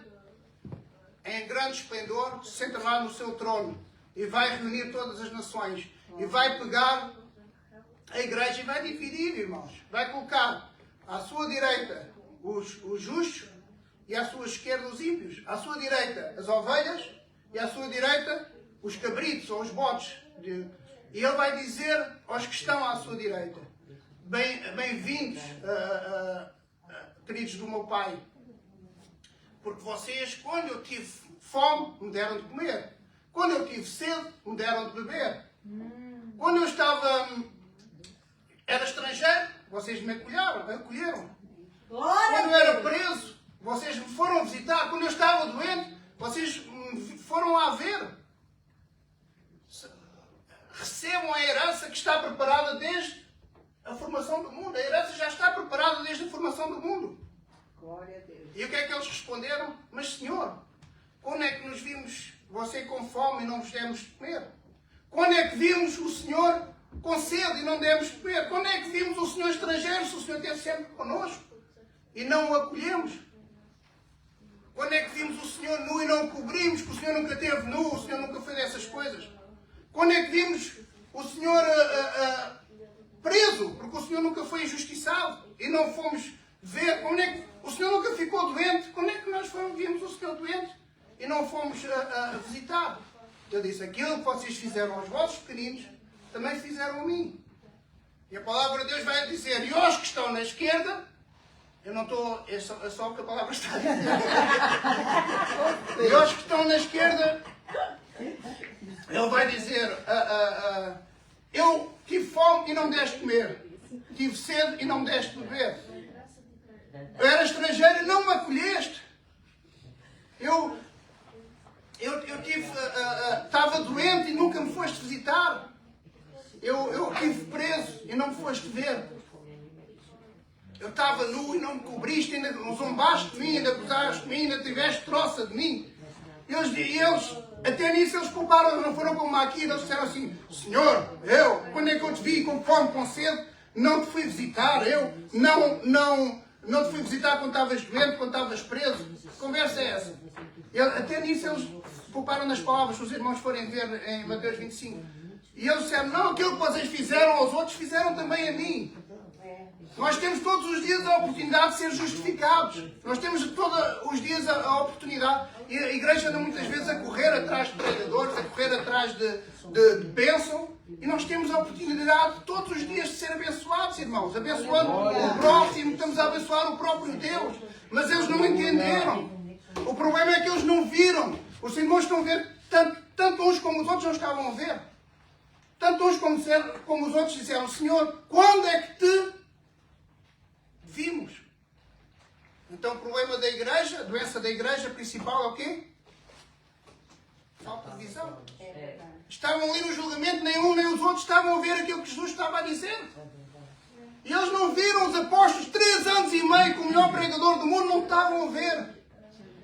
em grande esplendor, se sentará no seu trono e vai reunir todas as nações e vai pegar a igreja e vai dividir, irmãos. Vai colocar à sua direita os justos e à sua esquerda os ímpios. À sua direita as ovelhas e à sua direita os cabritos ou os bodes. E ele vai dizer aos que estão à sua direita: bem-vindos, queridos do meu Pai, porque vocês, quando eu tive fome, me deram de comer. Quando eu tive sede, me deram de beber. Quando eu era estrangeiro, vocês me acolheram. Quando eu era preso, vocês me foram visitar. Quando eu estava doente, vocês me foram lá ver. Recebam a herança que está preparada desde a formação do mundo. A herança já está preparada desde a formação do mundo. Glória a Deus. E o que é que eles responderam? Mas, Senhor, quando é que nos vimos você com fome e não vos demos de comer? Quando é que vimos o Senhor com sede e não demos de comer? Quando é que vimos o Senhor estrangeiro se o Senhor esteve sempre connosco e não o acolhemos? Quando é que vimos o Senhor nu e não o cobrimos? Que o Senhor nunca esteve nu, o Senhor nunca fez essas coisas. Quando é que vimos o Senhor preso? Porque o Senhor nunca foi injustiçado e não fomos ver. Quando é que o Senhor nunca ficou doente? Quando é que nós vimos o Senhor doente e não fomos visitar? Ele disse: aquilo que vocês fizeram aos vossos pequeninos, também fizeram a mim. E a palavra de Deus vai dizer: e aos que estão na esquerda, eu não estou, é só o que a palavra está a dizer. E aos que estão na esquerda, ele vai dizer: eu tive fome e não me deste comer. Tive sede e não me deste beber. Eu era estrangeiro e não me acolheste. Eu estava doente e nunca me foste visitar. Eu estive preso e não me foste ver. Eu estava nu e não me cobriste, ainda zombaste de mim, ainda gozaste de mim, ainda tiveste troça de mim. Eles, até nisso, eles culparam, não foram como aqui, eles disseram assim: Senhor, quando é que eu te vi com fome, com sede, não te fui visitar, não te fui visitar quando estavas doente, quando estavas preso. Que conversa é essa? Até nisso eles pouparam nas palavras, se os irmãos forem ver em Mateus 25. E eles disseram: não, aquilo que vocês fizeram aos outros, fizeram também a mim. Nós temos todos os dias a oportunidade de ser justificados. Nós temos todos os dias a oportunidade. E a igreja anda muitas vezes a correr atrás de pregadores, a correr atrás de bênção. E nós temos a oportunidade todos os dias de ser abençoados, irmãos. Abençoando o próximo, estamos a abençoar o próprio Deus. Mas eles não entenderam. O problema é que eles não viram. Os irmãos estão a ver, tanto uns como os outros não estavam a ver. Tanto uns como os outros disseram: Senhor, quando é que te vimos? Então o problema da igreja, a doença da igreja principal é o quê? Falta de visão. Estavam ali no julgamento, nem um nem os outros estavam a ver aquilo que Jesus estava a dizer. E eles não viram. Os apóstolos, 3 anos e meio, com o melhor pregador do mundo, não estavam a ver.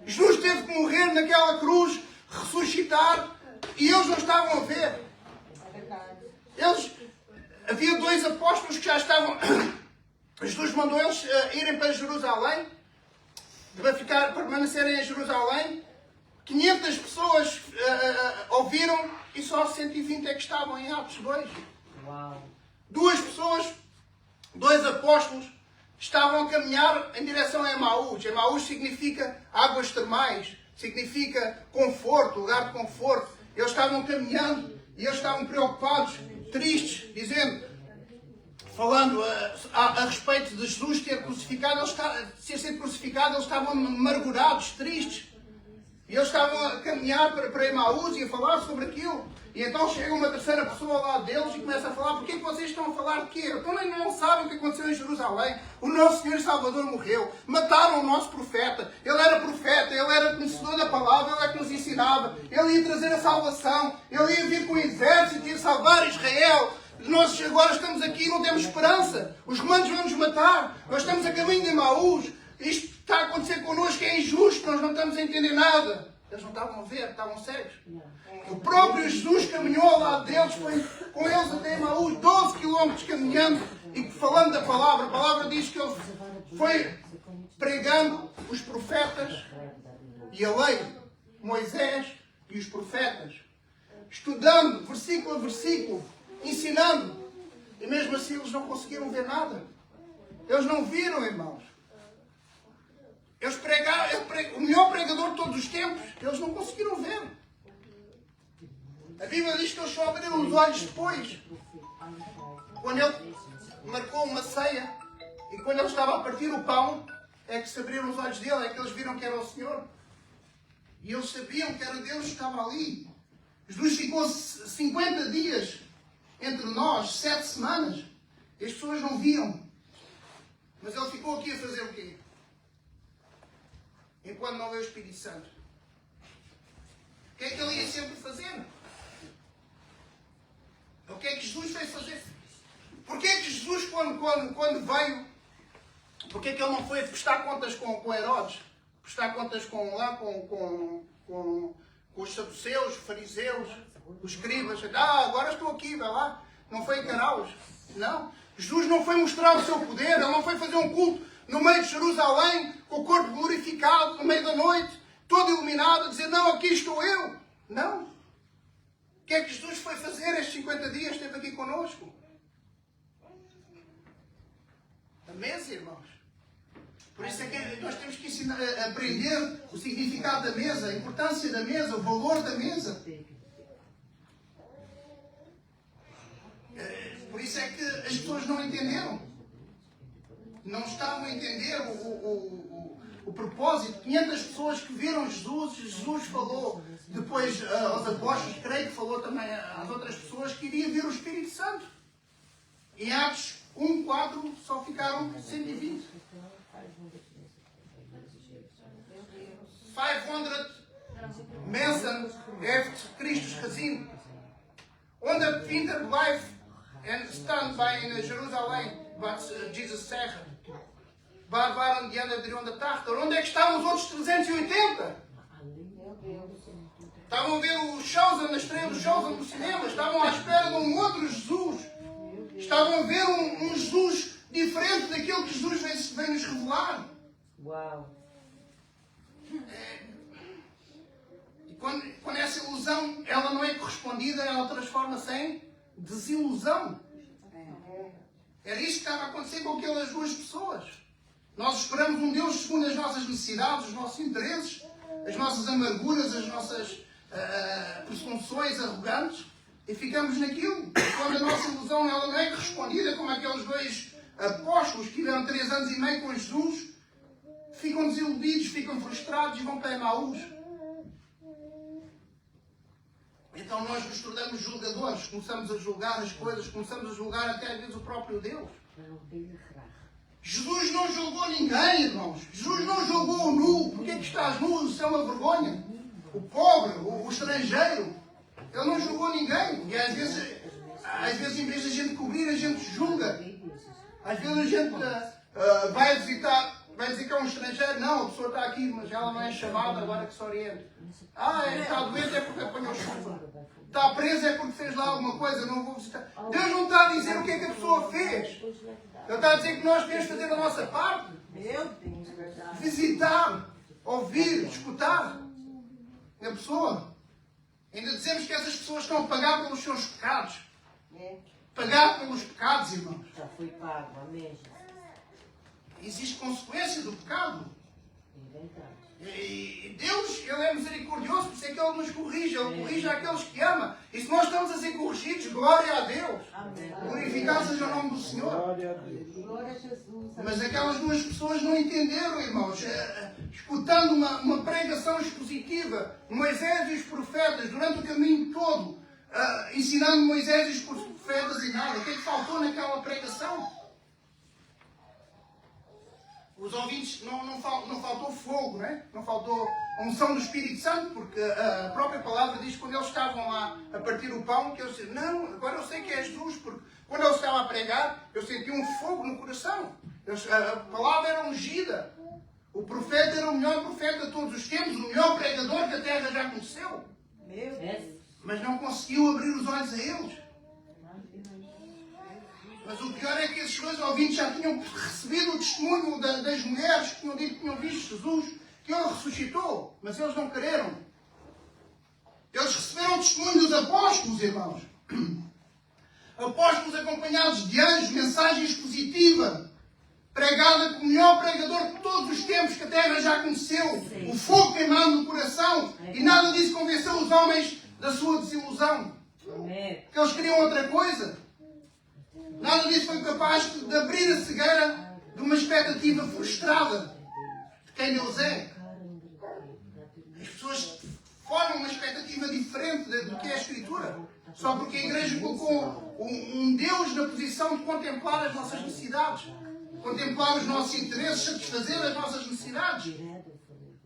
Jesus teve que morrer naquela cruz, ressuscitar, e eles não estavam a ver. Havia 2 apóstolos que já estavam. Jesus mandou eles irem para Jerusalém, para permanecerem em Jerusalém. 500 pessoas ouviram e só 120 é que estavam em Atos 2. Uau. 2 apóstolos estavam a caminhar em direção a Emaús. Emaús significa águas termais, significa conforto, lugar de conforto. Eles estavam caminhando e eles estavam preocupados, tristes, falando a respeito de Jesus ter sido crucificado, eles estavam amargurados, tristes. E eles estavam a caminhar para Emaús e a falar sobre aquilo. E então chega uma terceira pessoa ao lado deles e começa a falar: porquê que vocês estão a falar de quê? Então nem não sabem o que aconteceu em Jerusalém. O nosso Senhor e Salvador morreu. Mataram o nosso profeta. Ele era profeta, ele era conhecedor da palavra, ele é que nos ensinava. Ele ia trazer a salvação. Ele ia vir com o exército e ia salvar Israel. Nós agora estamos aqui e não temos esperança. Os romanos vão nos matar. Nós estamos a caminho de Emaús. Isto está a acontecer connosco, é injusto, nós não estamos a entender nada. Eles não estavam a ver, estavam cegos. O próprio Jesus caminhou ao lado deles, foi com eles até Emaús, 12 quilómetros caminhando e falando da palavra. A palavra diz que ele foi pregando os profetas e a lei, Moisés e os profetas, estudando versículo a versículo, ensinando. E mesmo assim eles não conseguiram ver nada. Eles não viram, irmãos. Eles pregaram, o melhor pregador de todos os tempos, eles não conseguiram ver. A Bíblia diz que eles só abriram os olhos depois. Quando ele marcou uma ceia e quando ele estava a partir o pão, é que se abriram os olhos dele, é que eles viram que era o Senhor. E eles sabiam que era Deus que estava ali. Jesus ficou 50 dias entre nós, 7 semanas. E as pessoas não viam. Mas ele ficou aqui a fazer o quê? Enquanto não veio o Espírito Santo. O que é que ele ia sempre fazer? O que é que Jesus veio fazer? Porquê é que Jesus, quando veio, porquê é que ele não foi prestar contas com Herodes? Prestar contas com os saduceus, os fariseus, os escribas? Agora estou aqui, vai lá. Não foi encará-los. Não. Jesus não foi mostrar o seu poder, ele não foi fazer um culto no meio de Jerusalém, com o corpo glorificado, no meio da noite, todo iluminado, a dizer: não, aqui estou eu. Não. O que é que Jesus foi fazer estes 50 dias? Esteve aqui connosco. A mesa, irmãos. Por isso é que nós temos que ensinar, aprender o significado da mesa, a importância da mesa, o valor da mesa. Por isso é que as pessoas não entenderam. Não estavam a entender o propósito. 500 pessoas que viram Jesus, Jesus falou depois aos apóstolos, creio que falou também às outras pessoas que iria vir o Espírito Santo. Em Atos 1:4 só ficaram 120. 500 Menschen heeft Christus gezien. 120 blijf en stand bij in Jerusalém, wat Jesus zegt. Waar waren die anderen 380? Onde é que estavam os outros 380? Estavam a ver o Chosen, na estreia do Chosen no cinema. Estavam à espera de um outro Jesus. Estavam a ver um Jesus diferente daquilo que Jesus vem nos revelar. Uau! E quando essa ilusão ela não é correspondida, ela transforma-se em desilusão. Era isto que estava a acontecer com aquelas duas pessoas. Nós esperamos um Deus segundo as nossas necessidades, os nossos interesses, as nossas amarguras, as nossas presunções arrogantes, e ficamos naquilo. Quando a nossa ilusão ela não é correspondida, como aqueles dois apóstolos que tiveram 3 anos e meio com Jesus, ficam desiludidos, ficam frustrados e vão para Emaús. Então nós nos tornamos julgadores, começamos a julgar as coisas, começamos a julgar até às vezes o próprio Deus. Jesus não julgou ninguém, irmãos. Jesus não julgou o nu. Porquê que estás nu? Isso é uma vergonha. O pobre, o estrangeiro. Ele não julgou ninguém. E às vezes em vez de a gente cobrir, a gente julga. Às vezes a gente vai dizer que é um estrangeiro. Não, a pessoa está aqui, mas ela não é chamada, agora que se oriente. Está doente é porque apanhou chuva. Está presa é porque fez lá alguma coisa, não vou visitar. Deus não está a dizer o que é que a pessoa fez. Ele está a dizer que nós temos que fazer a nossa parte. Meu Deus, verdade. Visitar, ouvir, escutar a pessoa. Ainda dizemos que essas pessoas estão a pagar pelos seus pecados. Pagar pelos pecados, irmãos. Já foi pago, amém. Existe consequência do pecado. É verdade. E Deus, Ele é misericordioso, por isso é que Ele nos corrige. Ele corrige aqueles que ama. E se nós estamos a ser corrigidos, glória a Deus. Glorificado seja o nome do Senhor. Glória a Deus. Glória a Jesus. Mas aquelas duas pessoas não entenderam, irmãos. Escutando uma pregação expositiva, Moisés e os profetas, durante o caminho todo, ensinando Moisés e os profetas e nada. O que é que faltou naquela pregação? Os ouvintes, não faltou fogo, né? Não faltou a unção do Espírito Santo, porque a própria palavra diz que quando eles estavam lá a partir o pão, que eles diziam, não, agora eu sei que é Jesus, porque quando eu estava a pregar, eu senti um fogo no coração. A palavra era ungida. O profeta era o melhor profeta de todos os tempos, o melhor pregador que a terra já conheceu. Meu Deus. Mas não conseguiu abrir os olhos a eles. Mas o pior é que esses dois ouvintes já tinham recebido o testemunho das mulheres que tinham dito que tinham visto Jesus, que Ele ressuscitou, mas eles não quereram. Eles receberam o testemunho dos apóstolos, irmãos. Apóstolos acompanhados de anjos, mensagem expositiva, pregada com o melhor pregador de todos os tempos que a terra já conheceu, o fogo queimando no coração, e nada disso convenceu os homens da sua desilusão. Porque eles queriam outra coisa. Nada disso foi capaz de abrir a cegueira de uma expectativa frustrada de quem Deus é. As pessoas formam uma expectativa diferente do que é a Escritura. Só porque a Igreja colocou um Deus na posição de contemplar as nossas necessidades. Contemplar os nossos interesses, satisfazer as nossas necessidades.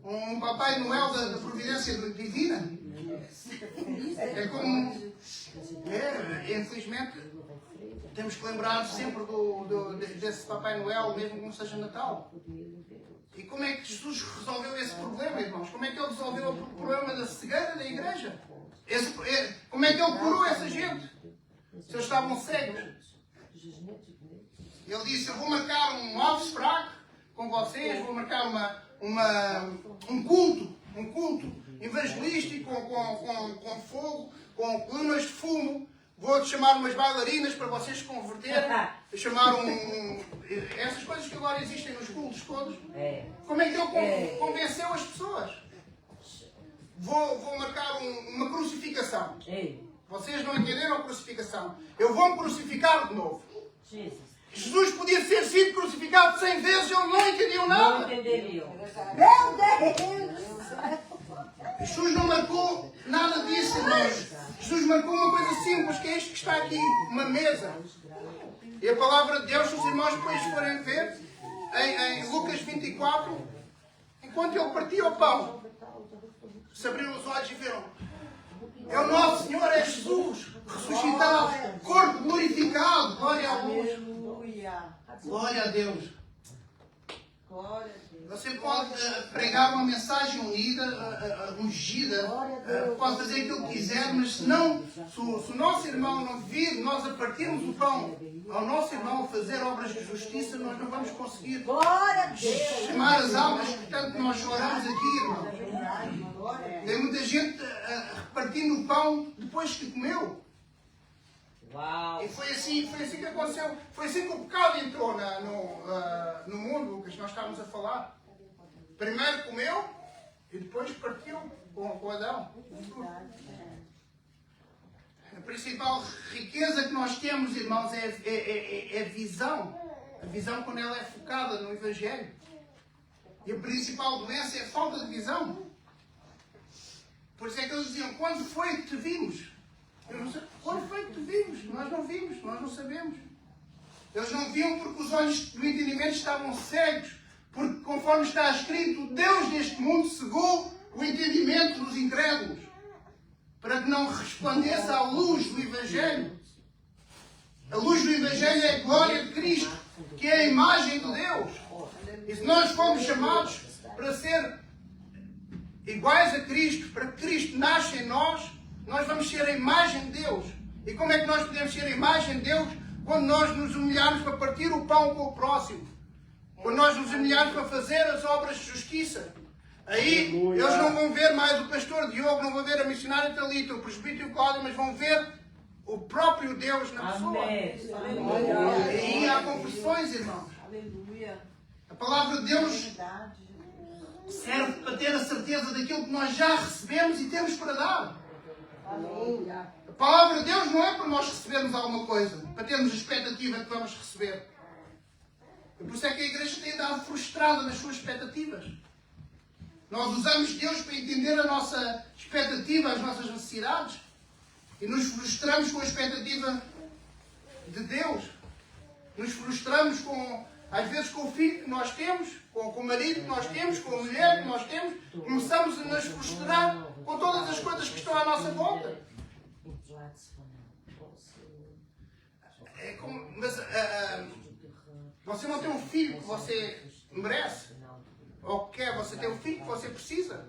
Um Papai Noel da providência divina. É como... infelizmente... Temos que lembrar sempre desse Papai Noel, mesmo que não seja Natal. E como é que Jesus resolveu esse problema, irmãos? Como é que Ele resolveu o problema da cegueira da igreja? Como é que Ele curou essa gente? Se eles estavam cegos. Ele disse, eu vou marcar um offspring com vocês, vou marcar um culto evangelístico com fogo, com colunas de fumo. Vou chamar umas bailarinas para vocês se converterem. Chamar essas coisas que agora existem nos cultos todos. Como é que ele convenceu as pessoas? Vou marcar uma crucificação. Vocês não entenderam a crucificação. Eu vou me crucificar de novo. Jesus podia ter sido crucificado 100 vezes, eles não entendiam nada. Não entenderiam. Meu Deus. Jesus não marcou nada disso, irmãos. Jesus marcou uma coisa simples, que é isto que está aqui, uma mesa. E a palavra de Deus, se os irmãos depois forem ver, em Lucas 24, enquanto ele partia o pão, se abriram os olhos e viram, é o nosso Senhor, é Jesus, ressuscitado, corpo glorificado, glória a Deus. Aleluia. Glória a Deus. Glória a Deus. Você pode pregar uma mensagem unida, ungida, pode fazer aquilo que quiser, mas se o nosso irmão não vir, nós a partirmos o pão ao nosso irmão a fazer obras de justiça, nós não vamos conseguir Glória a Deus. chamar as almas que tanto nós choramos aqui, irmão. Tem muita gente repartindo o pão depois que comeu. Uau. E foi assim que aconteceu. Foi assim que o pecado entrou no mundo, Lucas, nós estávamos a falar. Primeiro comeu e depois partiu com Adão. A principal riqueza que nós temos, irmãos, é a visão. A visão quando ela é focada no Evangelho. E a principal doença é a falta de visão. Por isso é que eles diziam, quando foi que te vimos? Eu não sei, quando foi que te vimos? Nós não vimos, nós não sabemos. Eles não viam porque os olhos do entendimento estavam cegos. Porque, conforme está escrito, Deus deste mundo cegou o entendimento dos incrédulos, para que não resplandeça a luz do Evangelho. A luz do Evangelho é a glória de Cristo, que é a imagem de Deus. E se nós fomos chamados para ser iguais a Cristo, para que Cristo nasça em nós, nós vamos ser a imagem de Deus. E como é que nós podemos ser a imagem de Deus? Quando nós nos humilharmos para partir o pão com o próximo. Quando nós nos humilharmos para fazer as obras de justiça. Aí eles não vão ver mais o pastor Diogo, não vão ver a missionária Talita, o presbítero Cláudio, mas vão ver o próprio Deus na pessoa. Amém. E aí há conversões, irmãos. Aleluia. A palavra de Deus Verdade. serve para ter a certeza daquilo que nós já recebemos e temos para dar. Aleluia. A palavra de Deus não é para nós recebermos alguma coisa, para termos a expectativa de que vamos receber. E por isso é que a igreja tem andado frustrada nas suas expectativas. Nós usamos Deus para entender a nossa expectativa, as nossas necessidades, e nos frustramos com a expectativa de Deus. Nos frustramos às vezes com o filho que nós temos, com o marido que nós temos, com a mulher que nós temos. Começamos a nos frustrar com todas as coisas que estão à nossa volta. Você não tem um filho que você merece, ou que quer, você tem um filho que você precisa.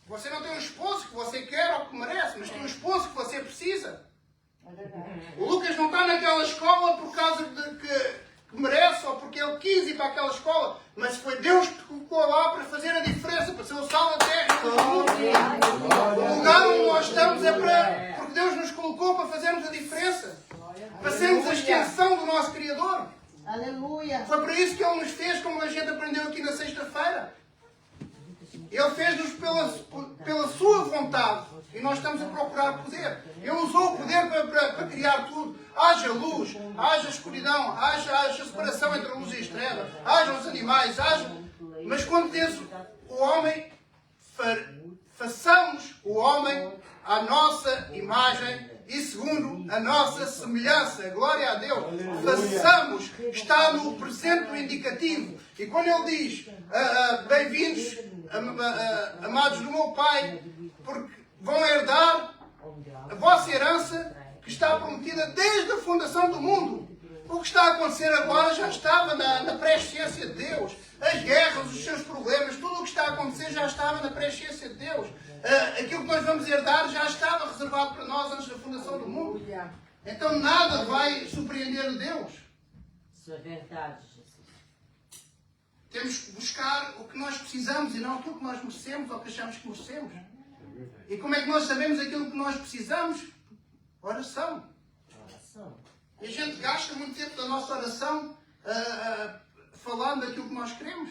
Você não tem um esposo que você quer ou que merece, mas tem um esposo que você precisa. O Lucas não está naquela escola por causa de que merece ou porque ele quis ir para aquela escola, mas foi Deus que te colocou lá para fazer a diferença, para ser o sal da terra. O lugar onde nós estamos é porque Deus nos colocou para fazermos a diferença, para sermos a extensão do nosso Criador. Aleluia. Foi por isso que Ele nos fez, como a gente aprendeu aqui na sexta-feira. Ele fez-nos pela sua vontade. E nós estamos a procurar poder. Ele usou o poder para criar tudo. Haja luz, haja escuridão, haja separação entre a luz e as trevas, haja os animais, Mas quando diz o homem, façamos o homem à nossa imagem e segundo a nossa semelhança. Glória a Deus. Façamos, está no presente do indicativo. E quando ele diz, bem-vindos, amados do meu Pai, porque vão herdar a vossa herança que está prometida desde a fundação do mundo. O que está a acontecer agora já estava na presciência de Deus. As guerras, os seus problemas, tudo o que está a acontecer já estava na presciência de Deus. Aquilo que nós vamos herdar já estava reservado para nós antes da fundação do mundo. Então nada vai surpreender a Deus. Isso é verdade, Jesus. Temos que buscar o que nós precisamos e não aquilo que nós merecemos ou que achamos que merecemos. E como é que nós sabemos aquilo que nós precisamos? Oração. E a gente gasta muito tempo da nossa oração falando daquilo que nós queremos.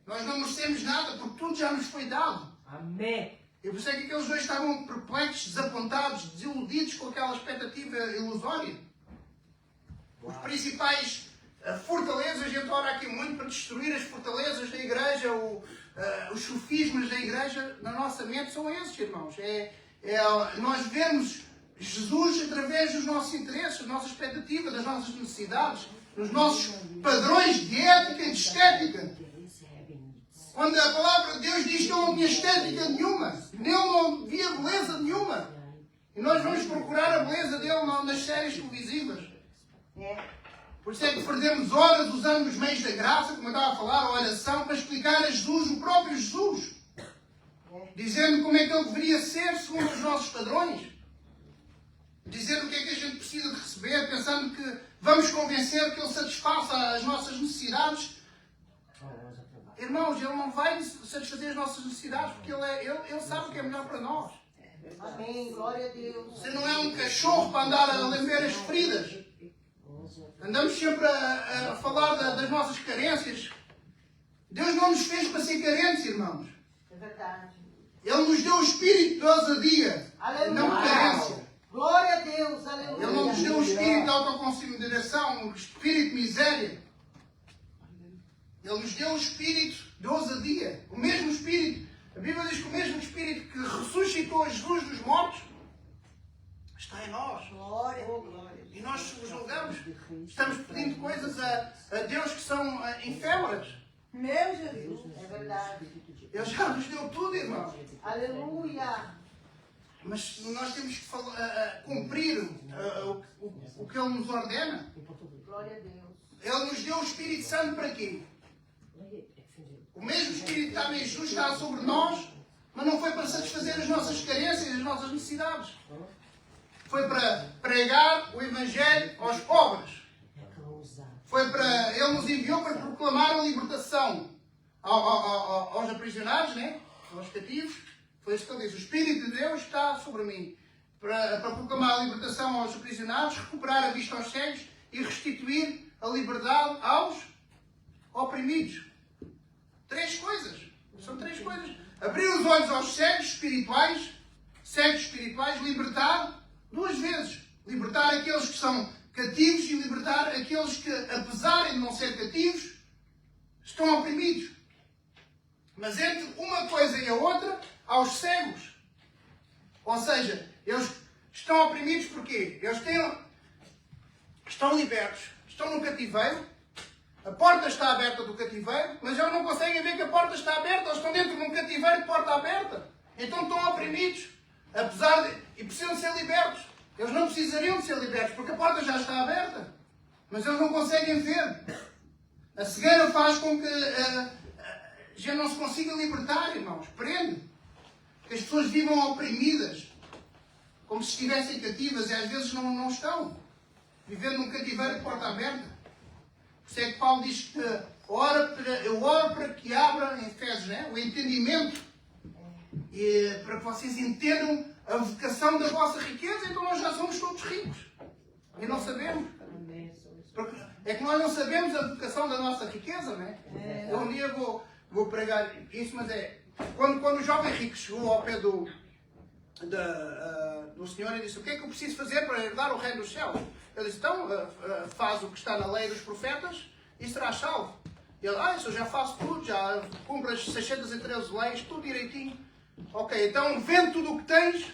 Nós não merecemos nada porque tudo já nos foi dado. Amém. E por isso é que aqueles dois estavam perplexos, desapontados, desiludidos com aquela expectativa ilusória. Os principais fortalezas, a gente ora aqui muito para destruir as fortalezas da igreja, os sofismas da igreja na nossa mente são esses, irmãos. Nós vemos Jesus através dos nossos interesses, das nossas expectativas, das nossas necessidades, nos nossos padrões de ética e de estética. Quando a palavra de Deus diz que ele não tinha estética nenhuma, nele não havia beleza nenhuma. E nós vamos procurar a beleza dele nas séries televisivas. Por isso é que perdemos horas usando os meios da graça, como eu estava a falar, a oração, para explicar a Jesus, o próprio Jesus. Dizendo como é que ele deveria ser segundo os nossos padrões. Dizendo o que é que a gente precisa de receber, pensando que vamos convencer que ele satisfaça as nossas necessidades. Irmãos, ele não vai satisfazer as nossas necessidades porque ele sabe o que é melhor para nós. Amém. Glória a Deus. Você não é um cachorro para andar a lamber as feridas. Andamos sempre a falar das nossas carências. Deus não nos fez para ser carentes, irmãos. É verdade. Ele nos deu o espírito de ousadia, Aleluia. não carência. Glória a Deus. Aleluia. Ele não nos deu o espírito de autoconsideração, o espírito de miséria. Ele nos deu o espírito de ousadia. O mesmo espírito. A Bíblia diz que o mesmo espírito que ressuscitou Jesus dos mortos está em nós. Glória. Glória. E nós julgamos. Estamos pedindo coisas a Deus que são efêmeras. Meu Jesus. É verdade. Ele já nos deu tudo, irmão. Aleluia. Mas nós temos que cumprir o que Ele nos ordena. Glória a Deus. Ele nos deu o Espírito Santo para quê? O mesmo Espírito que está em Jesus está sobre nós, mas não foi para satisfazer as nossas carências, as nossas necessidades. Foi para pregar o Evangelho aos pobres. Ele nos enviou para proclamar a libertação aos aprisionados, né? Aos cativos. Foi isso que ele diz. O Espírito de Deus está sobre mim para proclamar a libertação aos aprisionados, recuperar a vista aos cegos e restituir a liberdade aos oprimidos. três coisas. São três coisas. Abrir os olhos aos cegos espirituais, libertar duas vezes. Libertar aqueles que são cativos e libertar aqueles que, apesar de não ser cativos, estão oprimidos. Mas entre uma coisa e a outra, há os cegos. Ou seja, eles estão oprimidos porquê? Eles estão libertos, estão no cativeiro, a porta está aberta do cativeiro, mas eles não conseguem ver que a porta está aberta, eles estão dentro de um cativeiro de porta aberta. Então estão oprimidos, e precisam ser libertos. Eles não precisariam de ser libertos, porque a porta já está aberta, mas eles não conseguem ver. A cegueira faz com que já não se consiga libertar, irmãos, prende. Que as pessoas vivam oprimidas, como se estivessem cativas, e às vezes não estão, vivendo num cativeiro de porta aberta. Por isso é que Paulo diz que eu oro para que abra, em Efésios, né, o entendimento, e para que vocês entendam a vocação da vossa riqueza. Então nós já somos todos ricos, e não sabemos. Porque é que nós não sabemos a vocação da nossa riqueza, né? Eu um dia vou pregar isso, mas quando o jovem rico chegou ao pé do Senhor e disse: o que é que eu preciso fazer para herdar o reino dos céus? Ele disse: então, faz o que está na lei dos profetas e serás salvo. E ele: isso eu já faço tudo, já cumpro as 613 leis, tudo direitinho. Ok, então vende tudo o que tens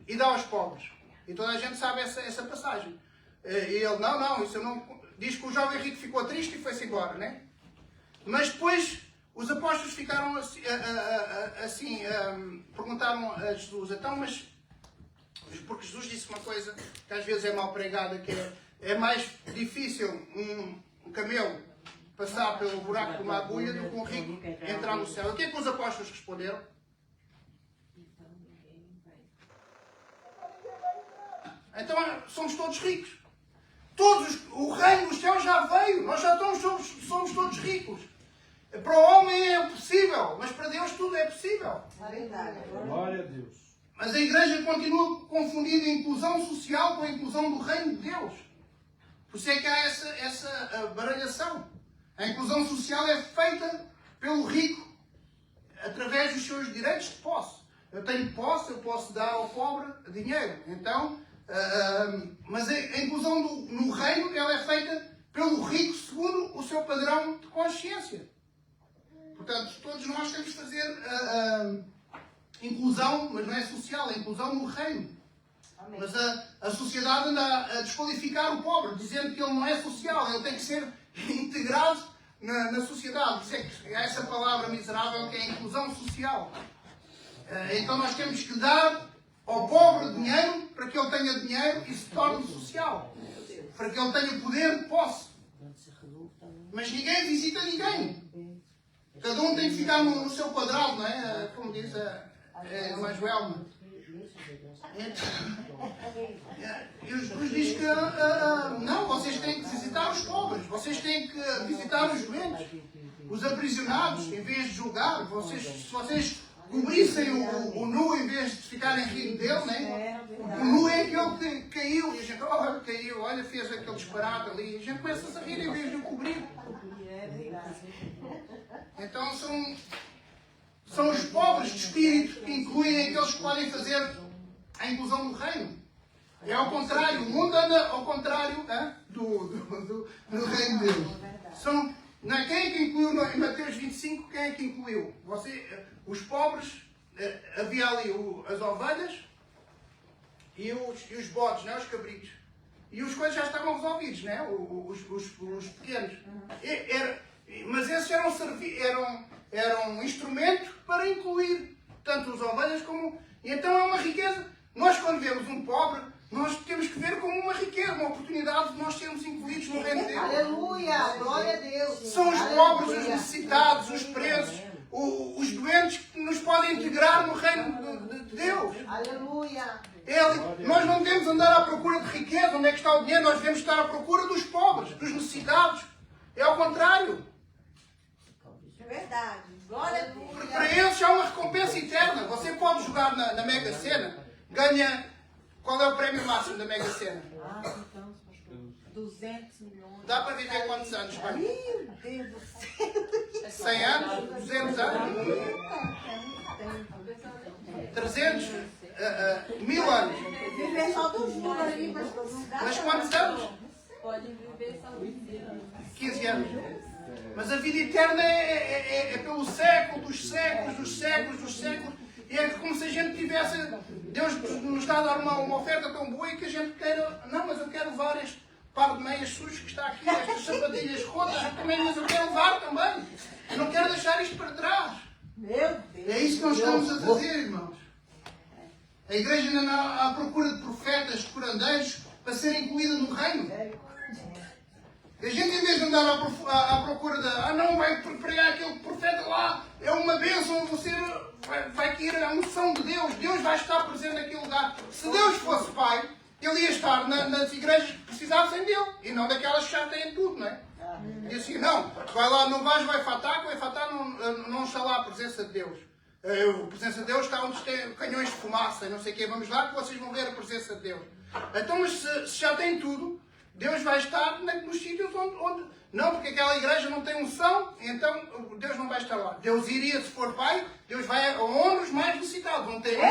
e dá aos pobres. E toda a gente sabe essa passagem. E ele: não, isso eu não... Diz que o jovem rico ficou triste e foi-se embora, né? Mas depois os apóstolos ficaram assim, perguntaram a Jesus: então, mas... Porque Jesus disse uma coisa que às vezes é mal pregada, que é mais difícil um camelo passar pelo buraco de uma agulha do que um rico entrar no céu. O que é que os apóstolos responderam? Então somos todos ricos. O reino dos céus já veio. Nós já somos todos ricos. Para o homem é impossível, mas para Deus tudo é possível. Glória a Deus. Mas a igreja continua confundindo a inclusão social com a inclusão do reino de Deus. Por isso é que há essa baralhação. A inclusão social é feita pelo rico através dos seus direitos de posse. Eu tenho posse, eu posso dar ao pobre dinheiro. Então, mas a inclusão no reino ela é feita pelo rico segundo o seu padrão de consciência. Portanto, todos nós temos que fazer inclusão, mas não é social, é inclusão no reino. Amém. Mas a sociedade anda a desqualificar o pobre, dizendo que ele não é social, ele tem que ser integrado na sociedade. Dizer que há essa palavra miserável que é a inclusão social. Então nós temos que dar ao pobre dinheiro para que ele tenha dinheiro e se torne social. Para que ele tenha poder de posse. Mas ninguém visita ninguém. Cada um tem que ficar no seu quadrado, não é? Como diz a irmã Joelma. E Jesus diz que não, vocês têm que visitar os pobres, vocês têm que visitar os doentes, os aprisionados, em vez de julgar. Se vocês cobrissem o nu em vez de ficarem rindo dele, né? O nu é aquele que caiu e a gente, caiu, olha, fez aquele disparate ali, e a gente começa a rir em vez de o cobrir. Então são os pobres de espírito que incluem aqueles que podem fazer a inclusão do reino. É ao contrário, o mundo anda ao contrário do reino de Deus. Quem é que incluiu em Mateus 25? Quem é que incluiu? Os pobres, havia ali as ovelhas e os bodes, né? Os cabritos. E as coisas já estavam resolvidos, né? Os pequenos. Mas esses eram um instrumento para incluir tanto as ovelhas como... Então é uma riqueza. Nós, quando vemos um pobre, nós temos que ver como uma riqueza, uma oportunidade de nós sermos incluídos no reino de Deus. Aleluia! Glória a Deus! São os pobres, os necessitados, os presos, os doentes que nos podem integrar no reino de Deus. Aleluia! Nós não devemos andar à procura de riqueza, onde é que está o dinheiro, nós devemos estar à procura dos pobres, dos necessitados. É ao contrário. É verdade. Glória a Deus. Porque para eles há uma recompensa eterna. Você pode jogar na Mega Sena, ganha... Qual é o prémio máximo da Mega Sena? 200 milhões. Dá para viver quantos anos, pai? Meu Deus do céu. 100 anos, 200 anos, 300, 1000 anos. Viver só dos juros ali, Mas quantos anos? Pode viver saúde. 15 anos. Mas a vida eterna é pelo século, dos séculos, dos séculos, dos séculos. E é como se a gente tivesse. Deus nos está a dar uma oferta tão boa e que a gente queira. Não, mas eu quero levar este par de meias sujas que está aqui, estas sapatilhas rotas, mas eu quero levar também. Eu não quero deixar isto para trás. Meu Deus. É isso que nós estamos a fazer, irmãos. A igreja ainda está à procura de profetas, de curandeiros, para ser incluída no reino. A gente, em vez de andar à procura de não, vai pregar aquele profeta lá, é uma bênção, você vai querer a unção de Deus, Deus vai estar presente naquele lugar. Se Deus fosse Pai, Ele ia estar nas igrejas que precisassem dele, e não daquelas que já têm tudo, não é? E assim, não, vai lá, não vais, vai Fatá não está lá a presença de Deus. A presença de Deus está onde tem canhões de fumaça, não sei o quê, vamos lá que vocês vão ver a presença de Deus. Então, mas se já tem tudo, Deus vai estar nos sítios onde... Não, porque aquela igreja não tem unção, então Deus não vai estar lá. Deus iria, se for Pai, Deus vai aonde os mais necessitados. Não tem Então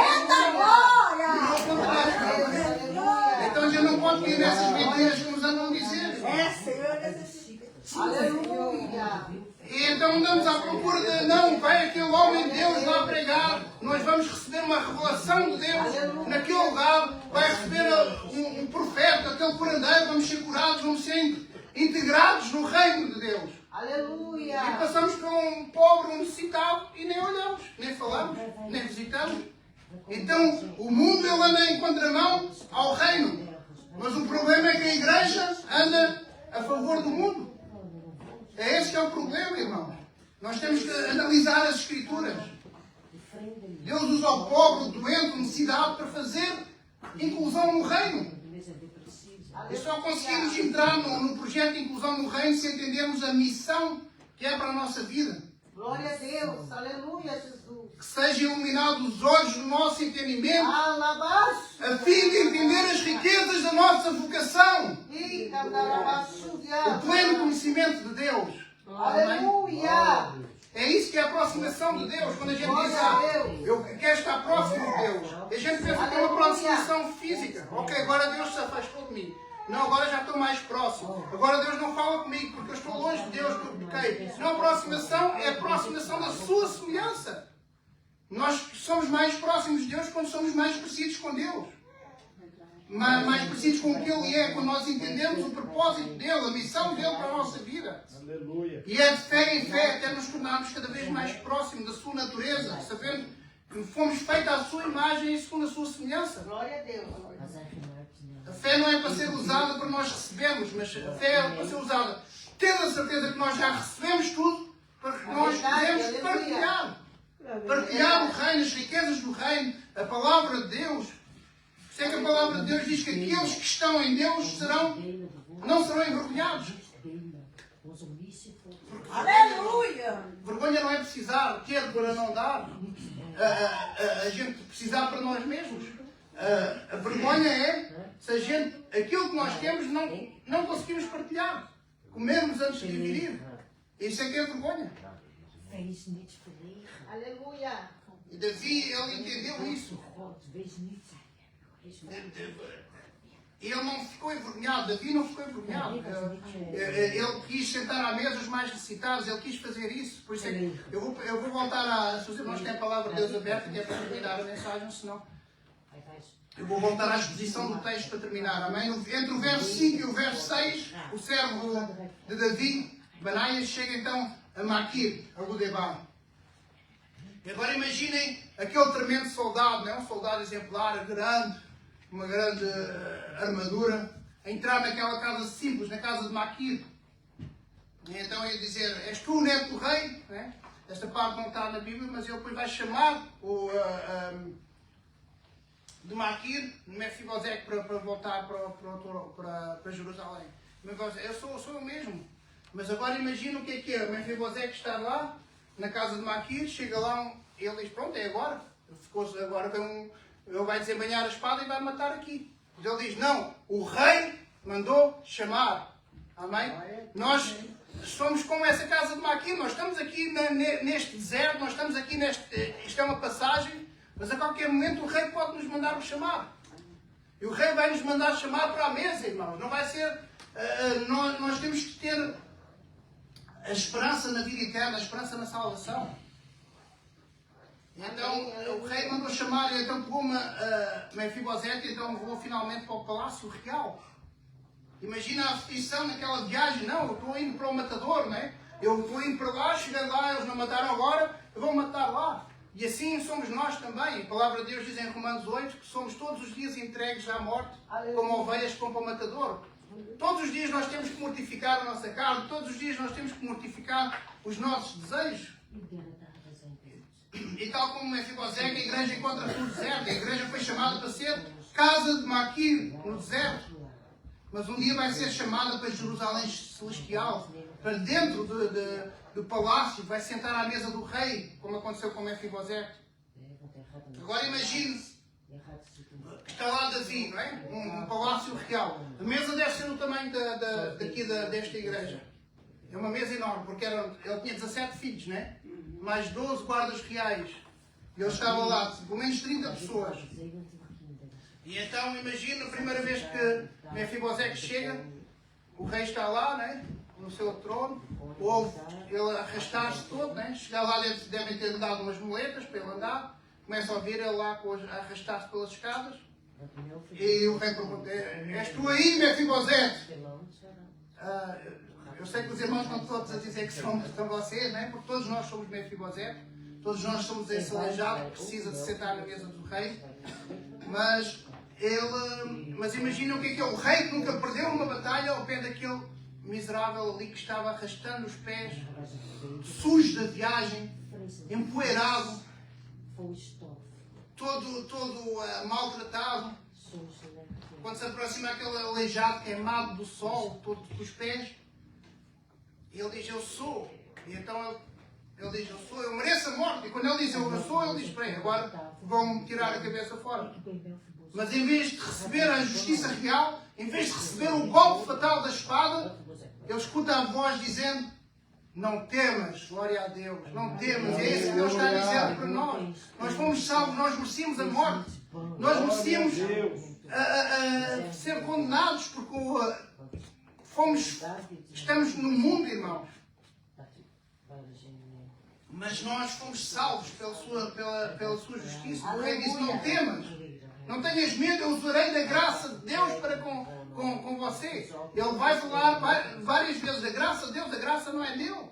a gente não pode ir nessas mentiras que nos andam a dizer. É, Senhor, necessita. Aleluia. E então andamos à procura de, não, vai aquele homem de Deus lá pregar, nós vamos receber uma revelação de Deus naquele lugar, vai receber um profeta, aquele curandeiro, vamos ser curados, vamos ser integrados no reino de Deus. Aleluia. E passamos por um pobre, um necessitado e nem olhamos, nem falamos, nem visitamos. Então o mundo ele anda em contramão ao reino, mas o problema é que a igreja anda a favor do mundo. É esse que é o problema, irmãos. Nós temos que analisar as Escrituras. Deus usa o pobre, o doente, o necessitado para fazer inclusão no reino. E só conseguimos entrar no projeto de inclusão no reino se entendermos a missão que é para a nossa vida. Glória a Deus. Aleluia, Jesus. Que sejam iluminados os olhos do nosso entendimento, a fim de entender as riquezas da nossa vocação. O pleno conhecimento de Deus. Aleluia. É isso que é a aproximação de Deus. Quando a gente diz, eu quero estar próximo de Deus. A gente pensa que é uma aproximação física. Ok, agora Deus se afastou de mim. Não, agora já estou mais próximo. Agora Deus não fala comigo porque eu estou longe de Deus, porque pequei. Não, a aproximação é a aproximação da sua semelhança. Nós somos mais próximos de Deus quando somos mais parecidos com Deus. Mais parecidos com o que Ele é, quando nós entendemos o propósito dEle, a missão dEle para a nossa vida. Aleluia. E é de fé em fé até nos tornarmos cada vez mais próximos da sua natureza, sabendo que fomos feitos à sua imagem e segundo a sua semelhança. Glória a Deus. A fé não é para ser usada para nós recebermos, mas a fé é para ser usada tendo a certeza que nós já recebemos tudo, para que nós podemos partilhar. Partilhar o reino, as riquezas do reino, a palavra de Deus. Sei que a palavra de Deus diz que aqueles que estão em Deus não serão envergonhados. Aleluia. Vergonha não é precisar ter para não dar. A gente precisar para nós mesmos. A vergonha é se a gente, aquilo que nós temos não conseguimos partilhar. Comermos antes de dividir. Isso é que é vergonha. Aleluia. E Davi, ele entendeu isso. E ele não ficou envergonhado. Davi não ficou envergonhado. Ele quis sentar à mesa os mais necessitados. Ele quis fazer isso. Por isso é que eu vou voltar a... Se os irmãos têm a palavra de Deus aberta, que é para terminar a mensagem, senão... Eu vou voltar à exposição do texto para terminar. Amém? Entre o verso 5 e o verso 6, o servo de Davi, Banaias, chega então a Maquir, a Lodebar. E agora imaginem aquele tremendo soldado, não é? Um soldado exemplar, grande, uma grande armadura, a entrar naquela casa simples, na casa de Maquir. E então ia dizer, és tu o neto do rei? Não é? Esta parte não está na Bíblia, mas ele depois vai chamar de Maquir, Mefibosete, para voltar para Jerusalém. Eu sou eu mesmo. Mas agora imagina o que é. O Mefibosete está lá, na casa de Maquir, chega lá, ele diz, pronto, é agora. Agora ele vai desembanhar a espada e vai matar aqui. Mas ele diz, não, o rei mandou chamar. Amém? Nós somos como essa casa de Maquim. Nós estamos aqui neste deserto, nós estamos aqui isto é uma passagem, mas a qualquer momento o rei pode nos mandar chamar. E o rei vai nos mandar chamar para a mesa, irmãos. Não vai ser... nós temos que ter a esperança na vida eterna, a esperança na salvação. Então o rei mandou chamar, e então pegou-me Mefibosete, e então levou finalmente para o palácio real. Imagina a aflição naquela viagem. Não, eu estou indo para o matador, não é? Eu estou indo para lá, cheguei lá, eles não mataram agora, eu vou matar lá. E assim somos nós também. A palavra de Deus diz em Romanos 8 que somos todos os dias entregues à morte, como ovelhas que vão para o matador. Todos os dias nós temos que mortificar a nossa carne, todos os dias nós temos que mortificar os nossos desejos. E tal como Mefibosete, a igreja encontra-se no deserto. A igreja foi chamada para ser casa de Maquim no deserto. Mas um dia vai ser chamada para Jerusalém celestial, para dentro do palácio, vai sentar à mesa do rei, como aconteceu com Mefibosete. Agora imagine-se que está lá Davi, não é? Um palácio real. A mesa deve ser o tamanho desta igreja. É uma mesa enorme, porque ele tinha 17 filhos, não é? Mais 12 guardas reais. E ele estava lá, pelo menos 30 pessoas. E então imagina a primeira vez que Mefibosete chega, o rei está lá, né, no seu trono, ouve ele arrastar-se todo, né, chegar lá devem ter dado umas muletas para ele andar, começa a ouvir ele lá a arrastar-se pelas escadas, e o rei pergunta, és tu aí, Mefibosete? Eu sei que os irmãos estão todos a dizer que são vocês, né, porque todos nós somos Mefibosete, todos nós somos esse aleijado que precisa de sentar na mesa do rei, mas imagina o que é o rei que nunca perdeu uma batalha ao pé daquele miserável ali que estava arrastando os pés, sujo da viagem, empoeirado, todo maltratado. Quando se aproxima aquele aleijado queimado do sol, todo dos pés, ele diz, eu sou. E então ele diz, eu sou, eu mereço a morte. E quando ele diz, eu sou, ele diz, bem, agora vão-me tirar a cabeça fora. Mas em vez de receber a justiça real, em vez de receber o golpe fatal da espada, ele escuta a voz dizendo, não temas, glória a Deus, não temas. É isso que Deus está a dizer para nós. Nós fomos salvos, nós merecíamos a morte. Nós merecíamos ser condenados porque estamos no mundo, irmãos. Mas nós fomos salvos pela sua justiça. O rei disse, não temas. Não tenhas medo, eu usarei da graça de Deus para com você. Ele vai falar várias vezes da graça de Deus, a graça não é dele.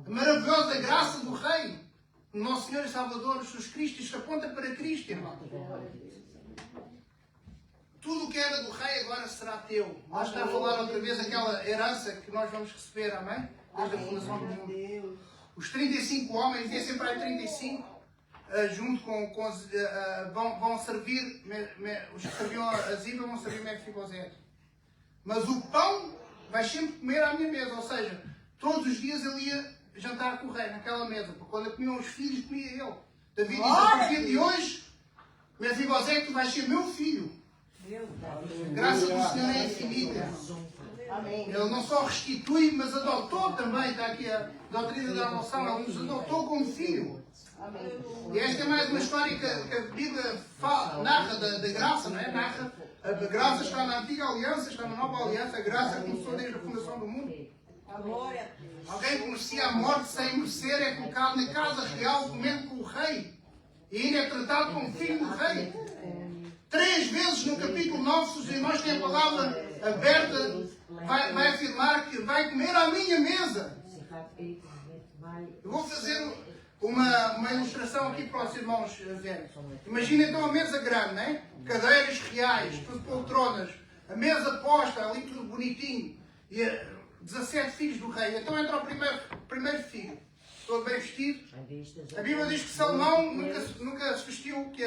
A maravilhosa graça do Rei, o nosso Senhor e Salvador Jesus Cristo, isto aponta para Cristo, irmão. Tudo o que era do Rei agora será teu. Nós está a falar outra vez aquela herança que nós vamos receber, amém? Desde a fundação do mundo. Os 35 homens, vê sempre aí 35. Junto com os, vão servir, os que serviam a Ziba vão servir Mefibosete. Mas o pão vai sempre comer à minha mesa, ou seja, todos os dias ele ia jantar com o rei naquela mesa, porque quando comiam os filhos, comia ele. Davi diz, a partir de hoje, Mefibosete, tu vais ser meu filho. A graça do Senhor é infinita. Ele não só restitui, mas adotou também, está aqui a doutrina da adoção, ele nos adotou como filho. E esta é mais uma história que a Bíblia narra da graça, não é? Narra, a graça está na antiga aliança, está na nova aliança, a graça começou desde a fundação do mundo. Alguém que merecia a morte sem merecer é colocado na casa real comendo com o rei e ainda é tratado como filho do rei. 3 vezes no capítulo 9, se os irmãos têm a palavra aberta, vai afirmar que vai comer à minha mesa. Eu vou fazer uma ilustração aqui para os irmãos verem. Imagina então a mesa grande, né? Cadeiras reais, tudo poltronas, a mesa posta, ali tudo bonitinho, e 17 filhos do rei. Então entra o primeiro filho, todo bem vestido. A Bíblia diz que Salomão nunca se vestiu, que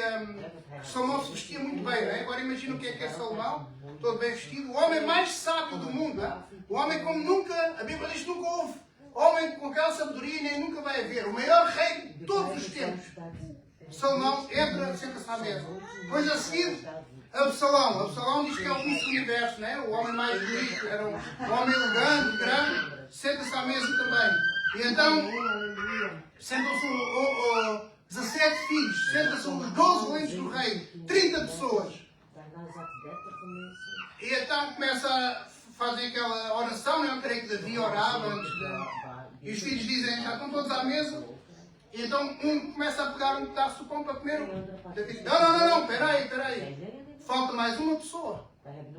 Salomão se vestia muito bem, né? Agora imagina o que é Salomão, todo bem vestido, o homem mais sábio do mundo, né? O homem como nunca, a Bíblia diz que nunca houve homem com aquela sabedoria nem nunca vai haver. O maior rei de todos os tempos. Salomão entra, senta-se à mesa. Depois a seguir, Absalão. Absalão diz que é o príncipe do universo, né? O homem mais bonito. Era um homem elegante, grande. Senta-se à à mesa também. E então, sentam-se 17 filhos, sentam-se os 12 valentes do rei, 30 pessoas. E então começa a fazer aquela oração, eu creio que Davi orava antes de... E os filhos dizem, já estão todos à mesa. E então um começa a pegar um pedaço de pão para comer. Davi diz, não, espera aí. Falta mais uma pessoa.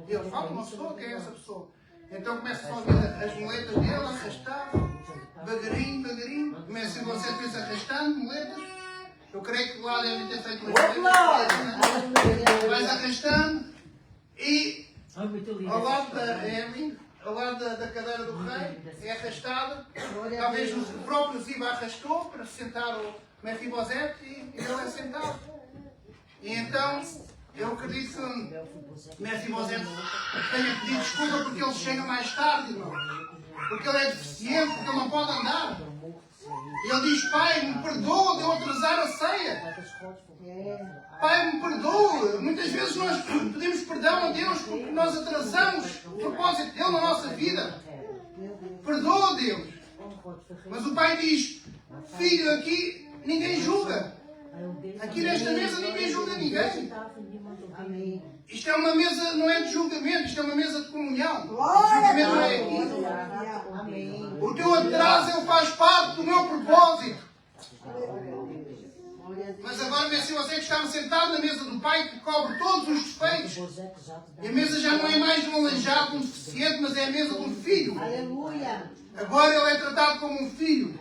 E ele, falta uma pessoa? Quem é essa pessoa? Então começa a ouvir as moletas dele, arrastar, devagarinho. Começa você depois arrastando moletas. Eu creio que lá devem ter feito vais arrastando e ao lado da cadeira do rei é arrastada. Talvez o próprio Ziba arrastou para sentar o Mefibosete e ele é sentado. E então eu acredito que Mefibosete tenha pedido desculpa porque ele chega mais tarde, irmão. Porque ele é deficiente, porque ele não pode andar. E ele diz, pai, me perdoa de eu atrasar a ceia. Pai, me perdoa. Muitas vezes nós pedimos perdão a Deus porque nós atrasamos o propósito dele na nossa vida. Perdoa, Deus. Mas o pai diz, filho, aqui ninguém julga. Aqui nesta mesa ninguém julga ninguém. Isto é uma mesa, não é de julgamento, isto é uma mesa de comunhão. O julgamento não é aqui. O teu atraso faz parte do meu propósito. Mas agora Mefibosete estava sentado na mesa do pai que cobre todos os defeitos. E a mesa já não é mais de um aleijado, de um deficiente, mas é a mesa de um filho. Agora ele é tratado como um filho.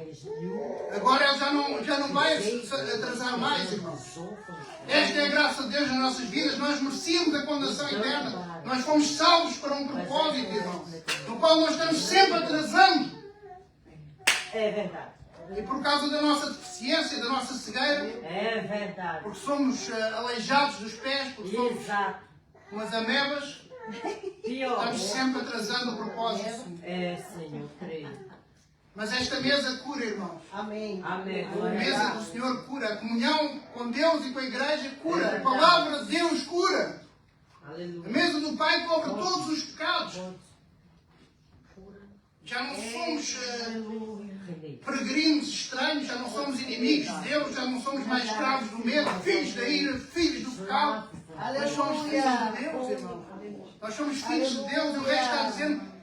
Agora ele já não vai atrasar mais, irmãos. Esta é a graça de Deus nas nossas vidas. Nós merecíamos a condenação eterna. Nós fomos salvos para um propósito, irmãos, no qual nós estamos sempre atrasando. É verdade. E por causa da nossa deficiência, da nossa cegueira, É verdade. porque somos aleijados dos pés, porque somos Exato. umas amebas, Pior. estamos sempre atrasando o propósito. É, Senhor, creio. Mas esta mesa cura, irmãos. Amém. A Glória mesa a do Deus. Senhor cura. A comunhão com Deus e com a igreja cura. A palavra de Deus cura. A Aleluia. mesa do Pai cobre todos os pecados. Já não somos peregrinos estranhos, já não somos inimigos de Deus, já não somos mais escravos do medo, filhos da ira, filhos do pecado. Nós somos filhos de Deus, irmão. Nós somos filhos de Deus e o Rei está dizendo